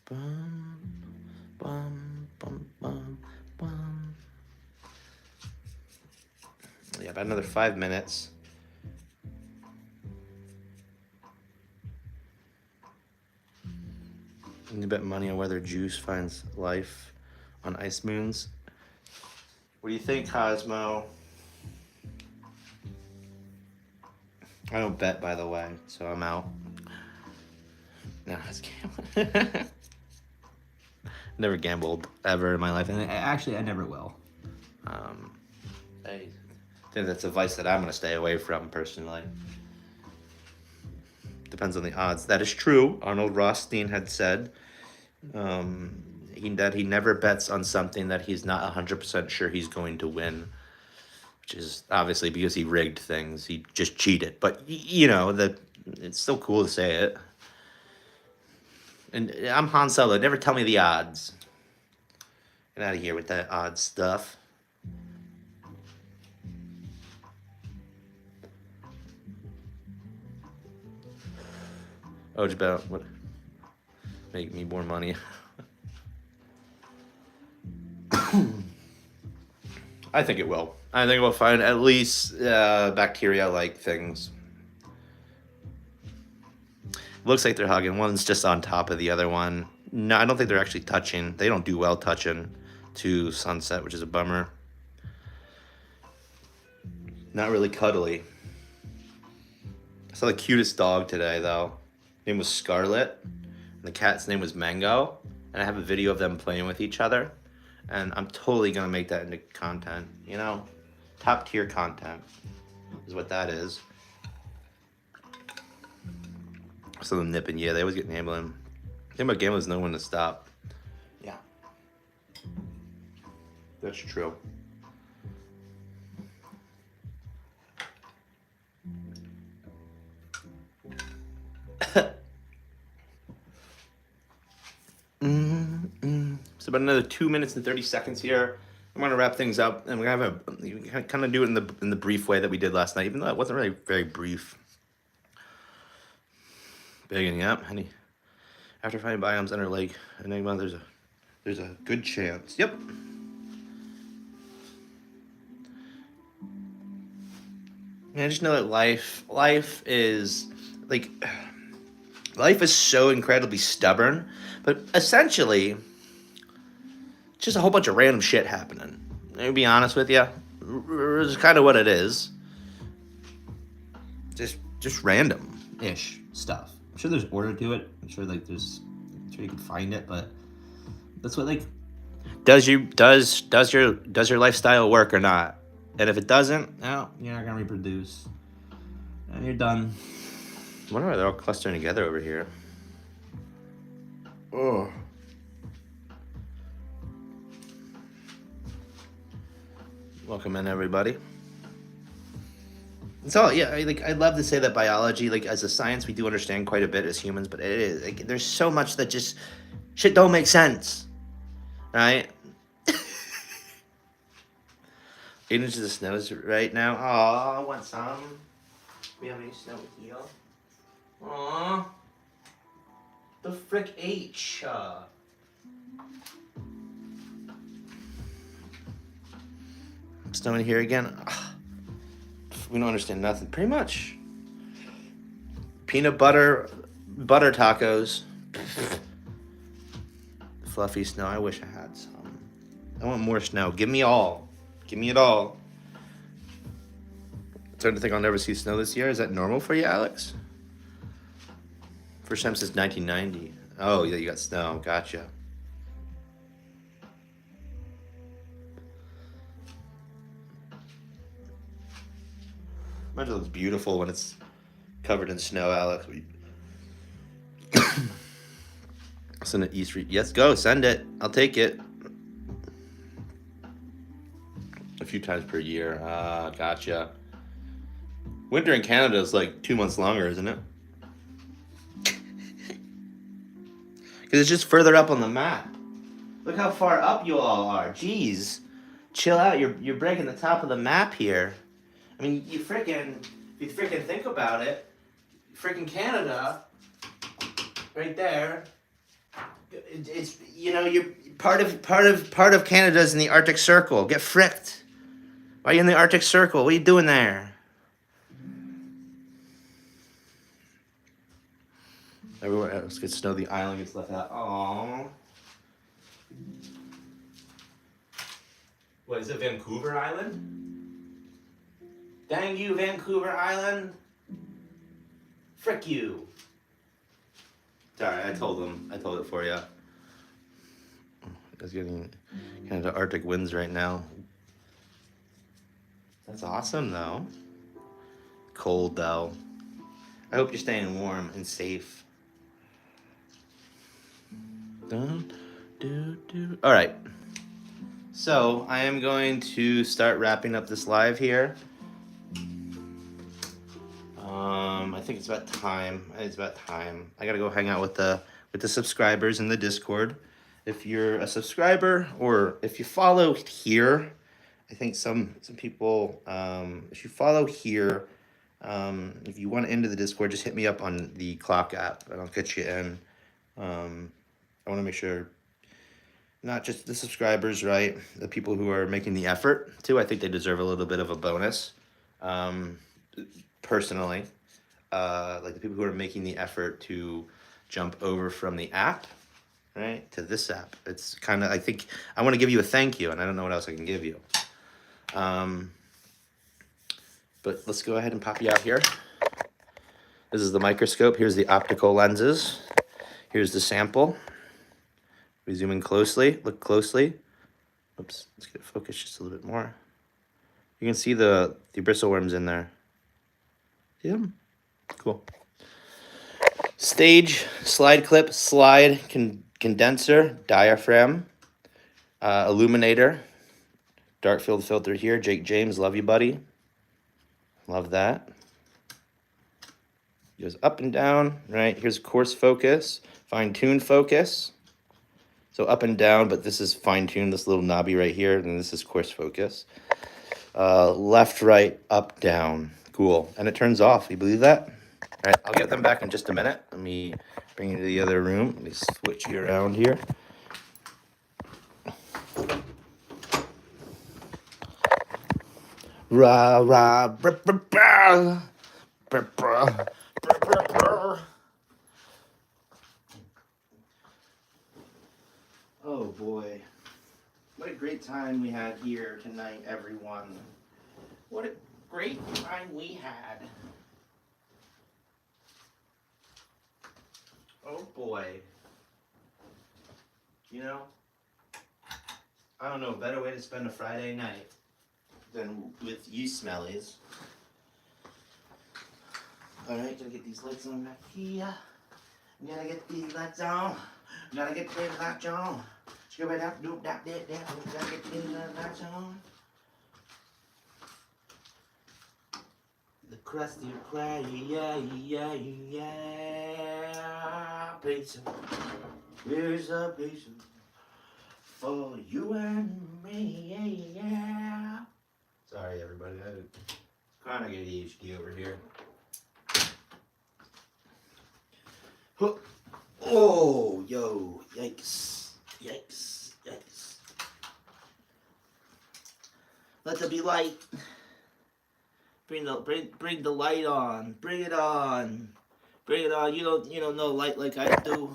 A: Bum, bum, bum, bum, bum. Yeah, about another 5 minutes. You bet money on whether Juice finds life on ice moons. What do you think, Cosmo? I don't bet, by the way, so I'm out. No, it's gambling. Never gambled ever in my life, and I never will. I think that's a vice that I'm going to stay away from personally. Depends on the odds. That is true. Arnold Rothstein had said that he never bets on something that he's not 100% sure he's going to win, which is obviously because he rigged things. He just cheated. But, it's still cool to say it. And I'm Han Solo. Never tell me the odds. Get out of here with that odd stuff. Oh, it's about what? Make me more money. I think it will. I think we'll find at least bacteria-like things. Looks like they're hugging. One's just on top of the other one. No, I don't think they're actually touching. They don't do well touching to sunset, which is a bummer. Not really cuddly. I saw the cutest dog today, though. Her name was Scarlet. And the cat's name was Mango. And I have a video of them playing with each other. And I'm totally going to make that into content. Top tier content is what that is. So them nipping, yeah, they always get gambling. The thing about gambling is know when to stop. Yeah. That's true. So about another 2 minutes and 30 seconds here. I'm gonna wrap things up, and we're gonna kind of do it in the brief way that we did last night, even though it wasn't really very brief. Bigging up, honey. After finding biomes under Lake Enigma, there's a good chance. Yep. And I just know that life is so incredibly stubborn, but essentially, it's just a whole bunch of random shit happening. To be honest with you, it's kind of what it is. Just random-ish stuff. I'm sure there's order to it. I'm sure you can find it, but that's what does your lifestyle work or not? And if it doesn't, no, you're not gonna reproduce, and you're done. I wonder why they're all clustering together over here. Oh. Welcome in, everybody. So yeah, I love to say that biology, as a science, we do understand quite a bit as humans, but it is there's so much that just shit don't make sense, right? 8 inches of snow right now. Aw, I want some. We have any snow here? Aw, the frick H. Snowing here again. We don't understand nothing. Pretty much. Peanut butter tacos. Fluffy snow. I wish I had some. I want more snow. Give me all. Give me it all. I'm starting to think I'll never see snow this year. Is that normal for you, Alex? First time since 1990. Oh, yeah, you got snow. Gotcha. Imagine it looks beautiful when it's covered in snow, Alex. Send it East. Yes, go. Send it. I'll take it. A few times per year. Gotcha. Winter in Canada is 2 months longer, isn't it? Because it's just further up on the map. Look how far up you all are. Jeez. Chill out. You're breaking the top of the map here. I mean, if you freaking think about it, freaking Canada, right there. It's you're part of Canada's in the Arctic Circle. Get fricked. Why are you in the Arctic Circle? What are you doing there? Everyone else gets to know the island gets left out. Aww. What is it, Vancouver Island? Dang you, Vancouver Island. Frick you. Sorry, I told it for you. It's getting kind of Arctic winds right now. That's awesome, though. Cold, though. I hope you're staying warm and safe. All right. So I am going to start wrapping up this live here. I think it's about time. I gotta go hang out with the subscribers in the Discord. If you're a subscriber or if you follow here, I think some people. If you follow here, if you want to into the Discord, just hit me up on the Clock app, and I'll get you in. I want to make sure. Not just the subscribers, right? The people who are making the effort too. I think they deserve a little bit of a bonus. Personally, like the people who are making the effort to jump over from the app, right, to this app. It's kind of, I think I want to give you a thank you, and I don't know what else I can give you. But let's go ahead and pop you out here. This is the microscope. Here's the optical lenses. Here's the sample. We zoom in closely, look closely. Oops, let's get it focused just a little bit more. You can see the bristleworms in there. See them? Cool. Stage, slide clip, slide, condenser, diaphragm, illuminator, dark field filter here. Jake James, love you, buddy. Love that. Goes up and down, right? Here's coarse focus, fine-tune focus. So up and down, but this is fine-tuned, this little knobby right here, and this is coarse focus. Left, right, up, down. Cool. And it turns off. You believe that? All right, I'll get them back in just a minute. Let me bring you to the other room. Let me switch you around here. Rah, rah, brr, brr, brr. Brr, brr, brr, brr, brr. Oh boy, what a great time we had here tonight, everyone. What a great time we had. Oh boy. You know, I don't know a better way to spend a Friday night than with you smellies. Alright, gotta get these lights on back here. Gotta get these lights on. Gotta get these lights on. Gotta get these lights on. The crusty cry, yeah. Pizza. Here's a pizza for you and me, yeah. Sorry, everybody. I'm kind of get ADHD over here. Oh, yo, yikes. Let there be light. Bring the light on. Bring it on. You don't know light like I do.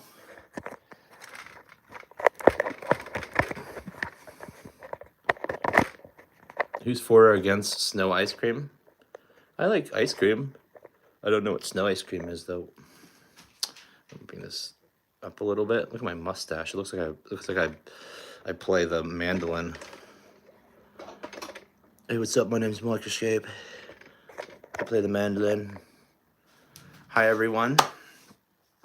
A: Who's for or against snow ice cream? I like ice cream. I don't know what snow ice cream is though. Let me bring this up a little bit. Look at my mustache. It looks like I play the mandolin. Hey, what's up? My name's Mikecroscope. I play the mandolin. Hi everyone.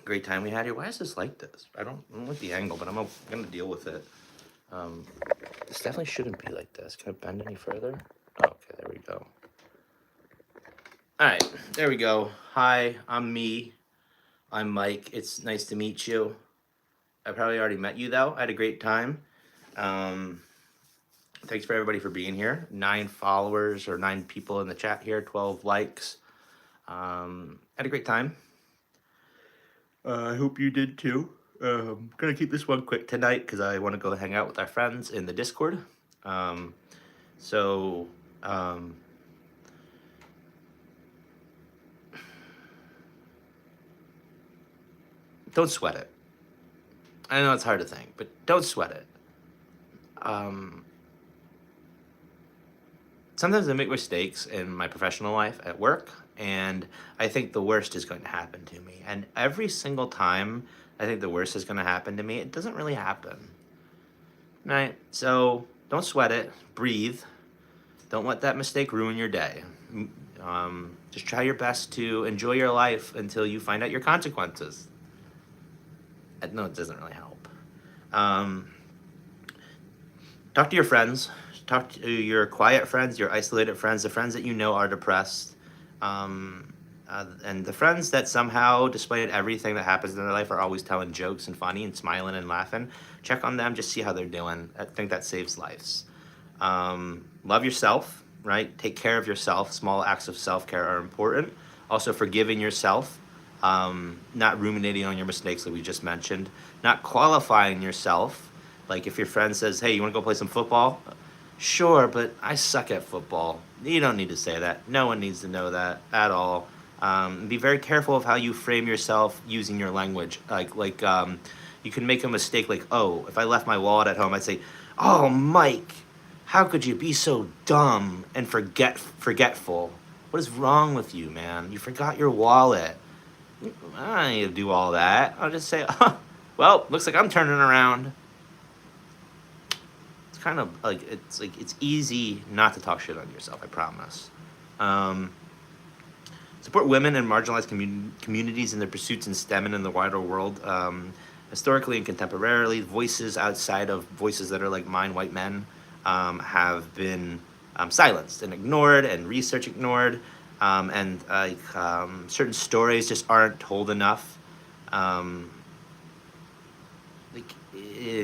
A: Great time we had here. Why is this like this? I don't like the angle, but I'm gonna deal with it. This definitely shouldn't be like this. Can I bend any further? Oh, okay, there we go. All right, there we go. Hi, I'm me. I'm Mike. It's nice to meet you. I probably already met you though. I had a great time. Um, Thanks for everybody for being here. 9 followers or 9 people in the chat here, 12 likes. Had a great time. I hope you did too. Gonna keep this one quick tonight because I want to go hang out with our friends in the Discord. Um, so, um, don't sweat it. I know it's hard to think, but don't sweat it. Um, Sometimes I make mistakes in my professional life at work, and I think the worst is going to happen to me. And every single time I think the worst is going to happen to me, it doesn't really happen. Right? So don't sweat it. Breathe. Don't let that mistake ruin your day. Just try your best to enjoy your life until you find out your consequences. No, it doesn't really help. Talk to your friends. Talk to your quiet friends, your isolated friends, the friends that you know are depressed. And the friends that somehow, despite everything that happens in their life, are always telling jokes and funny and smiling and laughing. Check on them, just see how they're doing. I think that saves lives. Love yourself, right? Take care of yourself. Small acts of self-care are important. Also, forgiving yourself, not ruminating on your mistakes that we just mentioned, not qualifying yourself. Like if your friend says, hey, you want to go play some football? Sure, but I suck at football. You don't need to say that. No one needs to know that at all. Be very careful of how you frame yourself using your language. You can make a mistake like, oh, if I left my wallet at home, I'd say, oh, Mike, how could you be so dumb and forgetful? What is wrong with you, man? You forgot your wallet. I don't need to do all that. I'll just say, oh, well, looks like I'm turning around. Kind of like it's easy not to talk shit on yourself. I promise. Support women and marginalized communities in their pursuits in STEM and in the wider world. Historically and contemporarily, voices outside of voices that are like mine, white men, have been silenced and ignored, and research ignored, and certain stories just aren't told enough. And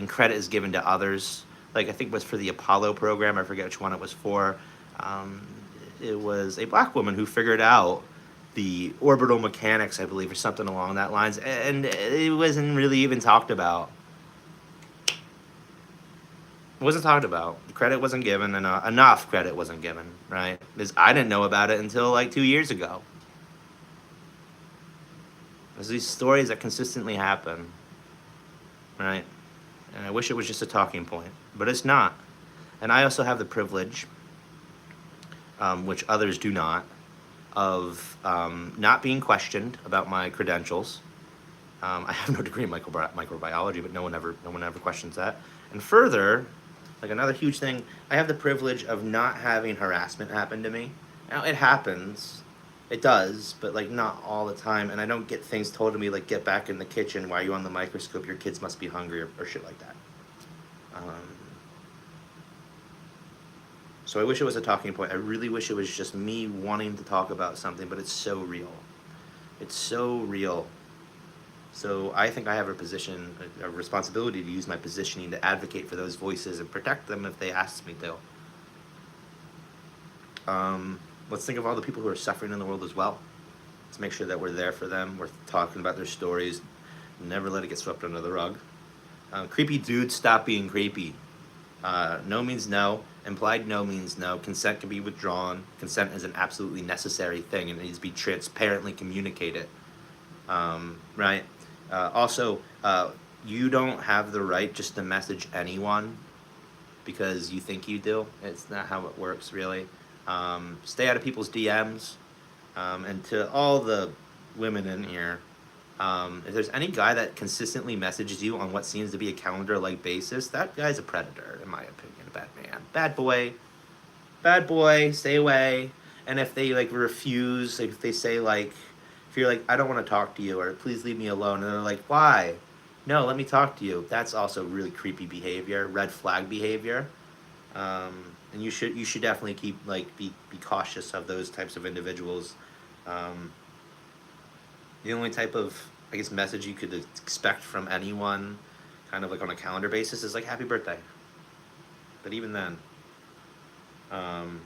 A: credit is given to others. Like I think it was for the Apollo program. I forget which one it was for. It was a black woman who figured out the orbital mechanics, I believe, or something along that lines, and it wasn't really even talked about. It wasn't talked about. The credit wasn't given, and enough credit wasn't given, right? Because I didn't know about it until like 2 years ago. There's these stories that consistently happen, right? And I wish it was just a talking point, but it's not. And I also have the privilege, which others do not, of not being questioned about my credentials. I have no degree in microbiology, but no one ever questions that. And further, like another huge thing, I have the privilege of not having harassment happen to me. Now it happens, it does, but like not all the time. And I don't get things told to me like, get back in the kitchen. Why are you on the microscope? Your kids must be hungry, or shit like that. So I wish it was a talking point. I really wish it was just me wanting to talk about something, but it's so real. It's so real. So I think I have a responsibility to use my positioning to advocate for those voices and protect them if they ask me to. Let's think of all the people who are suffering in the world as well. Let's make sure that we're there for them. We're talking about their stories. Never let it get swept under the rug. Creepy dudes, stop being creepy. No means no. Implied no means no. Consent can be withdrawn. Consent is an absolutely necessary thing, and it needs to be transparently communicated. Right? Also, you don't have the right just to message anyone because you think you do. It's not how it works, really. Stay out of people's DMs. And to all the women in here, if there's any guy that consistently messages you on what seems to be a calendar-like basis, that guy's a predator, in my opinion. A bad man. Bad boy, stay away. And if they like refuse, if they say like, if you're like, I don't want to talk to you, or please leave me alone, and they're like, why? No, let me talk to you. That's also really creepy behavior, red flag behavior. And you should definitely keep be cautious of those types of individuals. The only type of, I guess, message you could expect from anyone kind of like on a calendar basis, is like happy birthday. But even then, um,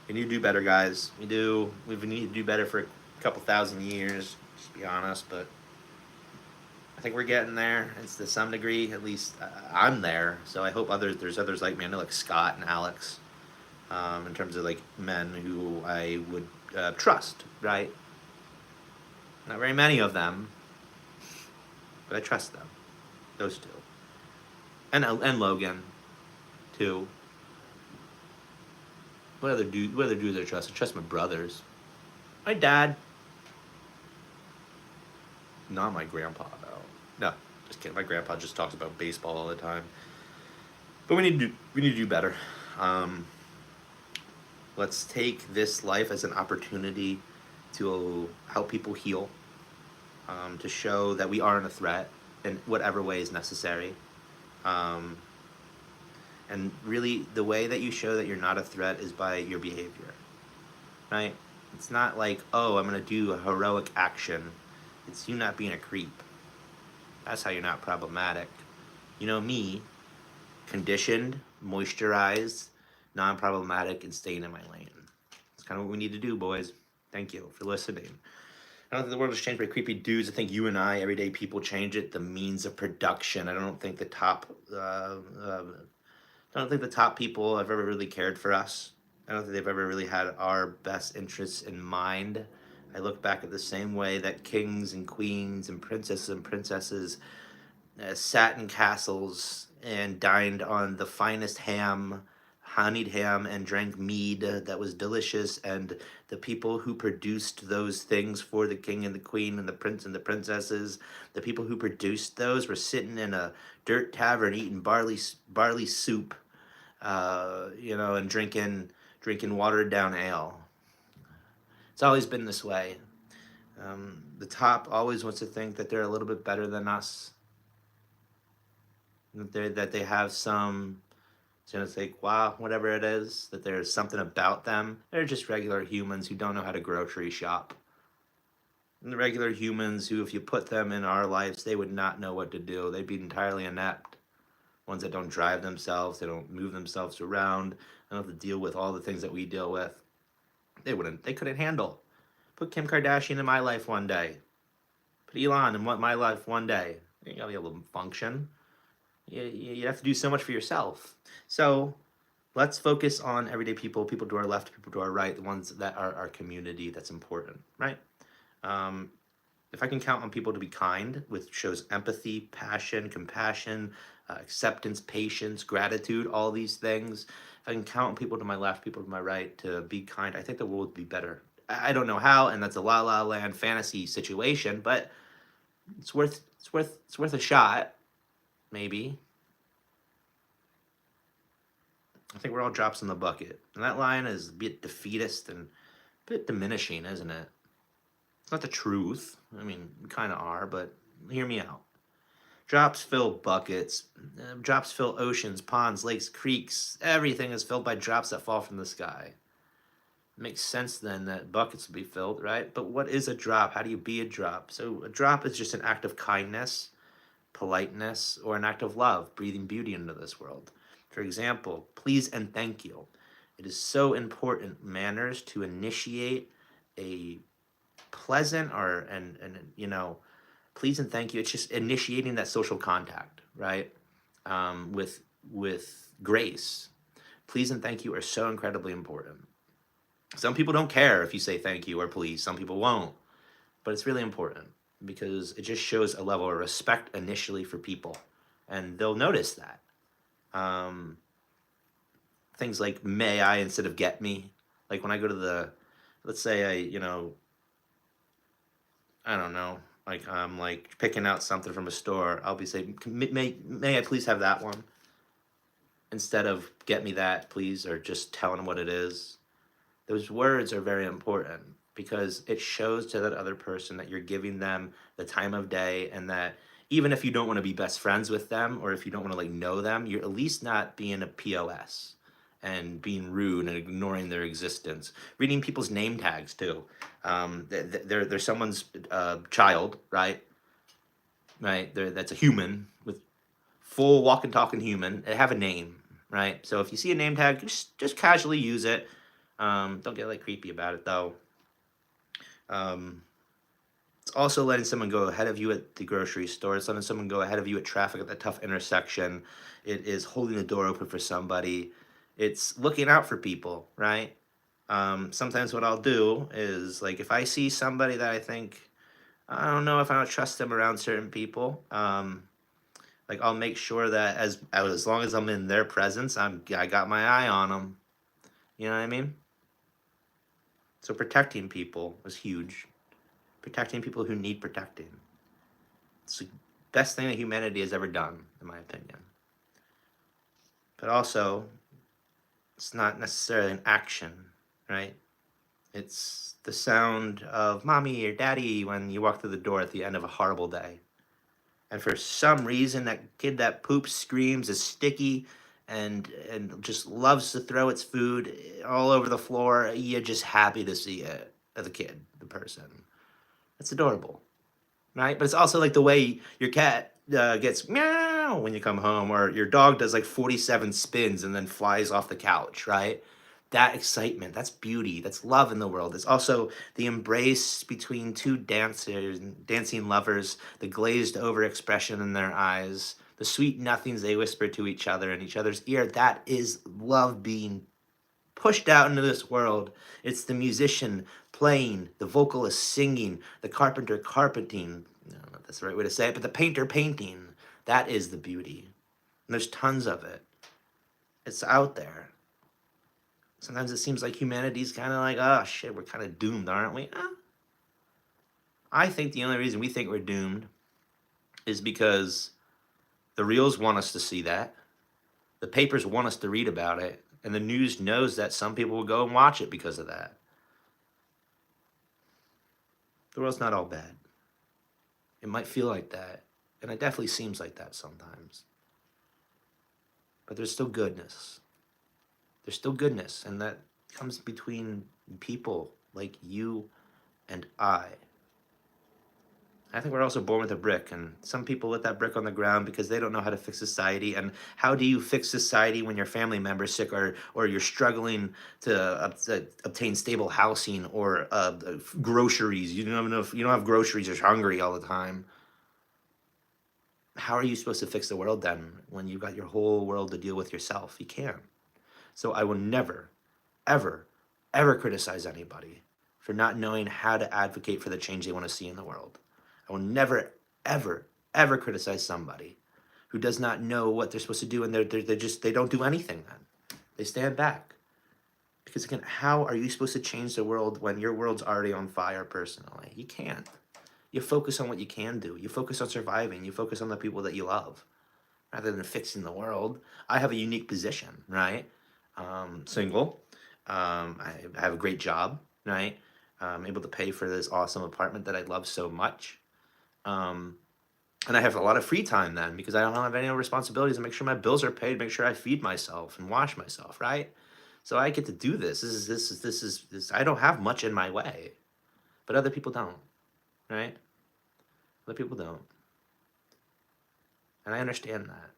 A: we need to do better, guys. We need to do better for a couple thousand years, just to be honest. But I think we're getting there. It's to some degree, at least I'm there. So I hope there's others like me. I know like Scott and Alex, in terms of like men who I would trust, right? Not very many of them, but I trust them. Those two, and Logan, too. What other dudes I trust? I trust my brothers. My dad. Not my grandpa though. No, just kidding. My grandpa just talks about baseball all the time. But we need to do better. Um, let's take this life as an opportunity to help people heal, to show that we aren't a threat in whatever way is necessary. Um, and really, the way that you show that you're not a threat is by your behavior, right? It's not like, oh, I'm going to do a heroic action. It's you not being a creep. That's how you're not problematic. You know me, conditioned, moisturized, non-problematic, and staying in my lane. That's kind of what we need to do, boys. Thank you for listening. I don't think the world has changed by creepy dudes. I think you and I, everyday people, change it. The means of production. I don't think the top. I don't think the top people have ever really cared for us. I don't think they've ever really had our best interests in mind. I look back at the same way that kings and queens and princesses sat in castles and dined on the finest ham, honeyed ham, and drank mead that was delicious. And the people who produced those things for the king and the queen and the prince and the princesses, the people who produced those were sitting in a dirt tavern eating barley soup, and drinking watered down ale. It's always been this way. The top always wants to think that they're a little bit better than us, that they have some, it's gonna say, wow, whatever it is, that there's something about them. They're just regular humans who don't know how to grocery shop. And the regular humans who, if you put them in our lives, they would not know what to do. They'd be entirely inept. Ones that don't drive themselves, they don't move themselves around, they don't have to deal with all the things that we deal with. They couldn't handle. Put Kim Kardashian in my life one day. Put Elon in my life one day. You gotta be able to function. You have to do so much for yourself. So let's focus on everyday people, people to our left, people to our right, the ones that are our community. That's important, right? If I can count on people to be kind, which shows empathy, passion, compassion, acceptance, patience, gratitude, all these things. If I can count on people to my left, people to my right to be kind, I think the world would be better. I don't know how, and that's a la la land fantasy situation, but it's worth a shot, maybe. I think we're all drops in the bucket. And that line is a bit defeatist and a bit diminishing, isn't it? It's not the truth. I mean, we kind of are, but hear me out. Drops fill buckets. Drops fill oceans, ponds, lakes, creeks. Everything is filled by drops that fall from the sky. It makes sense then that buckets will be filled, right? But what is a drop? How do you be a drop? So a drop is just an act of kindness, politeness, or an act of love, breathing beauty into this world. For example, please and thank you. It is so important, manners, to initiate a pleasant please and thank you. It's just initiating that social contact, right? With grace. Please and thank you are so incredibly important. Some people don't care if you say thank you or please. Some people won't, but it's really important because it just shows a level of respect initially for people, and they'll notice that. Things like may I instead of get me. Like when I go to let's say I don't know, like I'm like picking out something from a store, I'll be saying, may I please have that one? Instead of get me that, please, or just telling them what it is. Those words are very important because it shows to that other person that you're giving them the time of day, and that even if you don't want to be best friends with them or if you don't want to like know them, you're at least not being a POS and being rude and ignoring their existence. Reading people's name tags too. They're someone's child, right? Right. That's a human with full walking talking human. They have a name, right? So if you see a name tag, just casually use it. Don't get like creepy about it though. Um, it's also letting someone go ahead of you at the grocery store. It's letting someone go ahead of you at traffic at that tough intersection. It is holding the door open for somebody. It's looking out for people, right? Sometimes what I'll do is like if I see somebody that I think I don't know if I don't trust them around certain people. Like I'll make sure that as long as I'm in their presence, I got my eye on them. You know what I mean? So protecting people is huge. Protecting people who need protecting. It's the best thing that humanity has ever done, in my opinion. But also, it's not necessarily an action, right? It's the sound of mommy or daddy when you walk through the door at the end of a horrible day. And for some reason, that kid that poops, screams, is sticky, and just loves to throw its food all over the floor. You're just happy to see it, the kid, the person. It's adorable, right? But it's also like the way your cat gets meow when you come home, or your dog does like 47 spins and then flies off the couch, right? That excitement, that's beauty, that's love in the world. It's also the embrace between two dancers, dancing lovers, the glazed over expression in their eyes, the sweet nothings they whisper to each other in each other's ear. That is love being pushed out into this world. It's the musician playing, the vocalist singing, the carpenter carpenting. I don't know if that's the right way to say it, but the painter painting. That is the beauty. And there's tons of it. It's out there. Sometimes it seems like humanity's kind of like, oh shit, we're kind of doomed, aren't we? I think the only reason we think we're doomed is because the reels want us to see that. The papers want us to read about it. And the news knows that some people will go and watch it because of that. The world's not all bad. It might feel like that, and it definitely seems like that sometimes. But there's still goodness. There's still goodness, and that comes between people like you and I. I think we're also born with a brick, and some people let that brick on the ground because they don't know how to fix society. And how do you fix society when your family member's sick, or you're struggling to obtain stable housing or groceries? You don't know if you don't have groceries, you're hungry all the time. How are you supposed to fix the world then when you've got your whole world to deal with yourself? You can't. So I will never, ever, ever criticize anybody for not knowing how to advocate for the change they want to see in the world. I will never, ever, ever criticize somebody who does not know what they're supposed to do, and they don't do anything then. They stand back. Because again, how are you supposed to change the world when your world's already on fire personally? You can't. You focus on what you can do. You focus on surviving. You focus on the people that you love rather than fixing the world. I have a unique position, right? Single. I have a great job, right? I'm able to pay for this awesome apartment that I love so much. Um, and I have a lot of free time then because I don't have any responsibilities to make sure my bills are paid, make sure I feed myself and wash myself, right? So I get to do this. This. I don't have much in my way, but other people don't, right? Other people don't. And I understand that.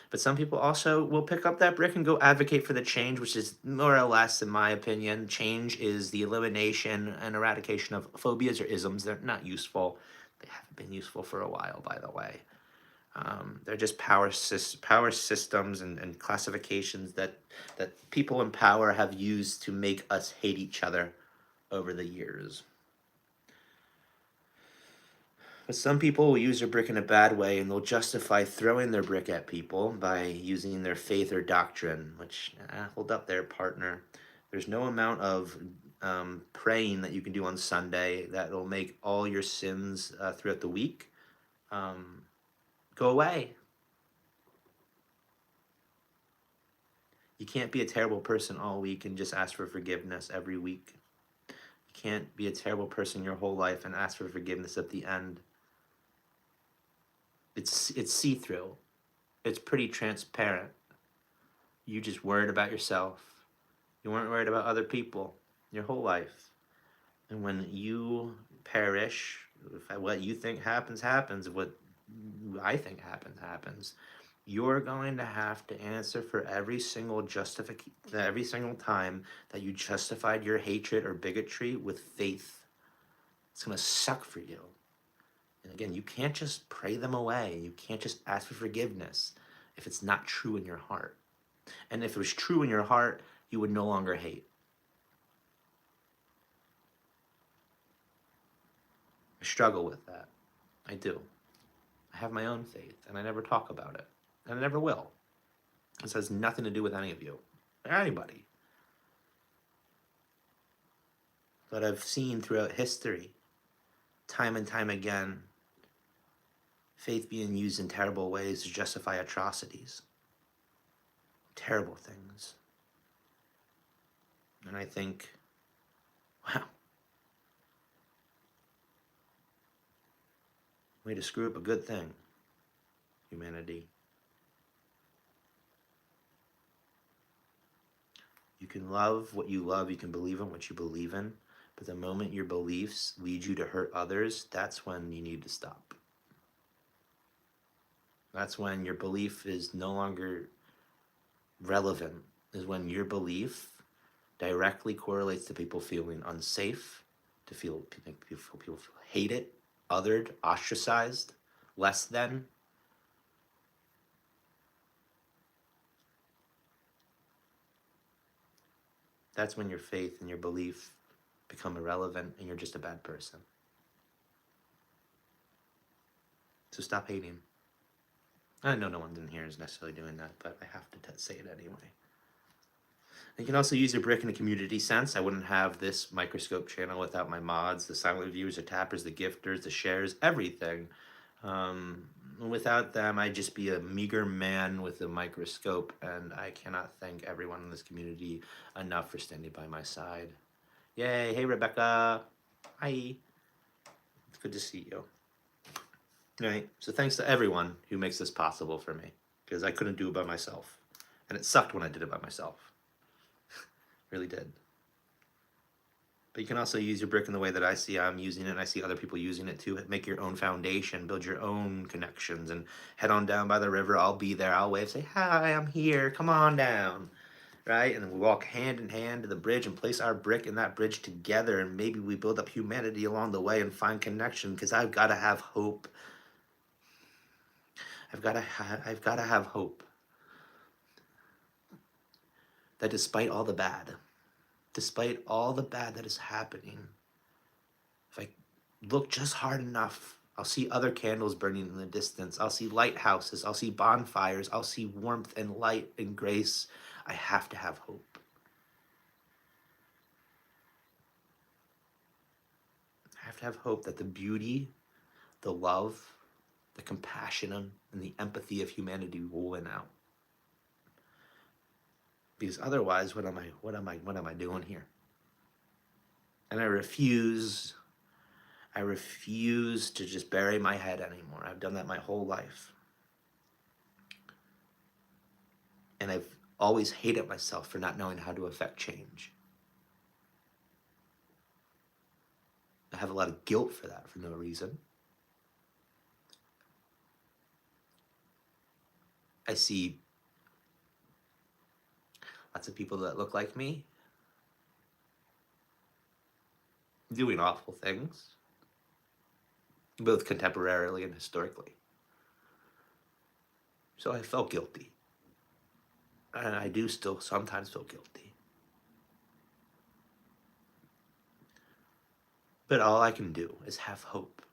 A: But some people also will pick up that brick and go advocate for the change, which is more or less, in my opinion, change is the elimination and eradication of phobias or isms. They're not useful. They haven't been useful for a while, by the way. They're just power systems and classifications that people in power have used to make us hate each other over the years. But some people will use their brick in a bad way, and they'll justify throwing their brick at people by using their faith or doctrine, which, hold up there, partner. There's no amount of praying that you can do on Sunday that will make all your sins throughout the week go away. You can't be a terrible person all week and just ask for forgiveness every week. You can't be a terrible person your whole life and ask for forgiveness at the end. It's see-through. It's pretty transparent. You just worried about yourself. You weren't worried about other people your whole life. And when you perish, if what you think happens, happens. What I think happens, happens. You're going to have to answer for every single every single time that you justified your hatred or bigotry with faith. It's going to suck for you. And again, you can't just pray them away. You can't just ask for forgiveness if it's not true in your heart. And if it was true in your heart, you would no longer hate. I struggle with that. I do. I have my own faith, and I never talk about it. And I never will. This has nothing to do with any of you, or anybody. But I've seen throughout history, time and time again, faith being used in terrible ways to justify atrocities. Terrible things. And I think, wow, way to screw up a good thing, humanity. You can love what you love, you can believe in what you believe in, but the moment your beliefs lead you to hurt others, that's when you need to stop. That's when your belief is no longer relevant, is when your belief directly correlates to people feeling unsafe, to feel people feel hated, othered, ostracized, less than. That's when your faith and your belief become irrelevant and you're just a bad person. So stop hating. I know no one in here is necessarily doing that, but I have to say it anyway. You can also use your brick in a community sense. I wouldn't have this Mikecroscope channel without my mods, the silent viewers, the tappers, the gifters, the shares, everything. Without them, I'd just be a meager man with a microscope, and I cannot thank everyone in this community enough for standing by my side. Yay! Hey, Rebecca. Hi. It's good to see you. All right. So thanks to everyone who makes this possible for me, because I couldn't do it by myself, and it sucked when I did it by myself. Really did. But you can also use your brick in the way that I see I'm using it, and I see other people using it too. Make your own foundation, build your own connections, and head on down by the river. I'll be there. I'll wave, say, hi, I'm here. Come on down. Right? And then we walk hand in hand to the bridge and place our brick in that bridge together, and maybe we build up humanity along the way and find connection, because I've got to have hope. I've got to have hope that despite all the bad that is happening, if I look just hard enough, I'll see other candles burning in the distance. I'll see lighthouses. I'll see bonfires. I'll see warmth and light and grace. I have to have hope. I have to have hope that the beauty, the love, the compassion, and the empathy of humanity will win out. Because otherwise, what am I doing here? And I refuse to just bury my head anymore. I've done that my whole life. And I've always hated myself for not knowing how to affect change. I have a lot of guilt for that for no reason. I see lots of people that look like me doing awful things, both contemporarily and historically. So I felt guilty. And I do still sometimes feel guilty. But all I can do is have hope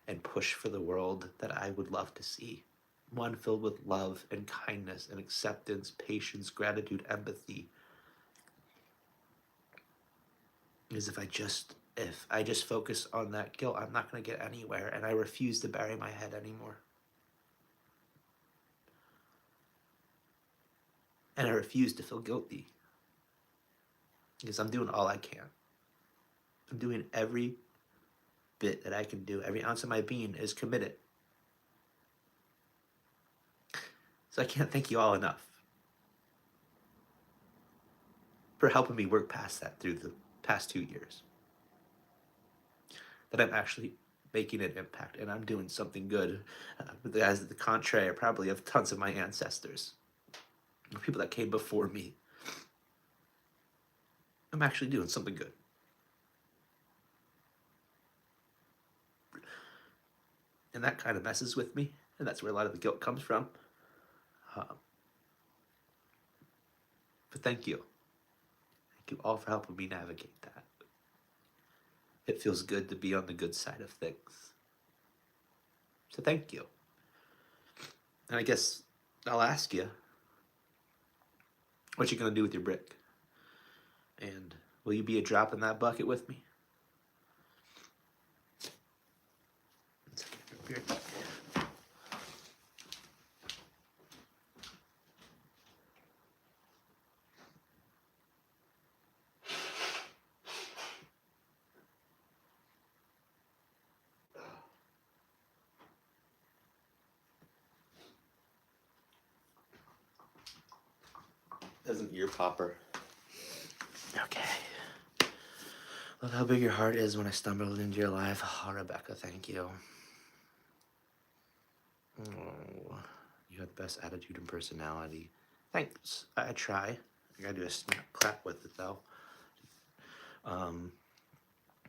A: and push for the world that I would love to see. One filled with love and kindness and acceptance, patience, gratitude, empathy. Because if I just focus on that guilt, I'm not going to get anywhere, and I refuse to bury my head anymore. And I refuse to feel guilty. Because I'm doing all I can. I'm doing every bit that I can do. Every ounce of my being is committed. So I can't thank you all enough for helping me work past that through the past 2 years. That I'm actually making an impact, and I'm doing something good. As the contrary, I probably have tons of my ancestors, people that came before me. I'm actually doing something good. And that kind of messes with me, and that's where a lot of the guilt comes from. But thank you. Thank you all for helping me navigate that. It feels good to be on the good side of things. So thank you. And I guess I'll ask you, what you gonna do with your brick? And will you be a drop in that bucket with me? As an ear popper. Okay. Love how big your heart is when I stumbled into your life. Oh, Rebecca, thank you. Oh, you have the best attitude and personality. Thanks. I try. I gotta do a snap clap with it though.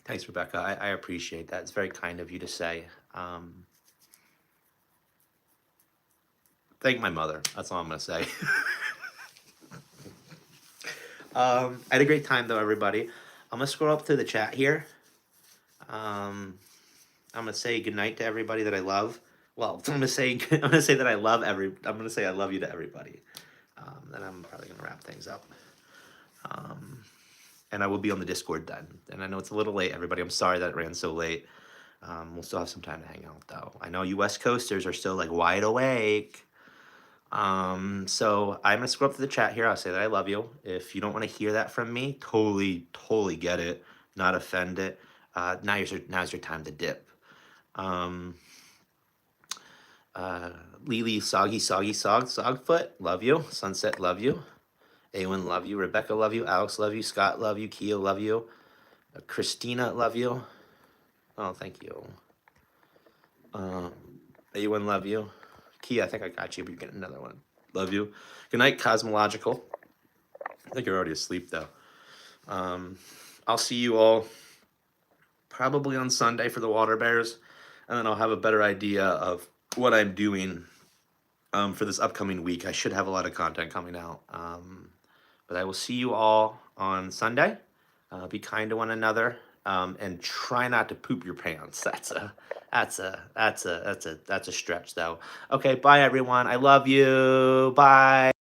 A: Thanks, Rebecca. I appreciate that. It's very kind of you to say. Thank my mother. That's all I'm gonna say. I had a great time though, everybody. I'm gonna scroll up to the chat here. I'm gonna say goodnight to everybody that I love. Well, I'm gonna say that I love I'm gonna say I love you to everybody. Then I'm probably gonna wrap things up. And I will be on the Discord then. And I know it's a little late, everybody. I'm sorry that it ran so late. We'll still have some time to hang out though. I know you West Coasters are still like wide awake. So I'm gonna scroll up to the chat here. I'll say that I love you. If you don't want to hear that from me, totally get it. Not offended. Now's your time to dip. Lily, Sogfoot, love you. Sunset, love you. Awen, love you. Rebecca, love you. Alex, love you. Scott, love you. Kia, love you. Christina, love you. Oh, thank you. Awen, love you. Kia, I think I got you, but you're getting another one. Love you. Good night, Cosmological. I think you're already asleep, though. I'll see you all probably on Sunday for the Water Bears, and then I'll have a better idea of what I'm doing for this upcoming week. I should have a lot of content coming out. But I will see you all on Sunday. Be kind to one another, and try not to poop your pants. That's a stretch, though. Okay, bye everyone. I love you. Bye.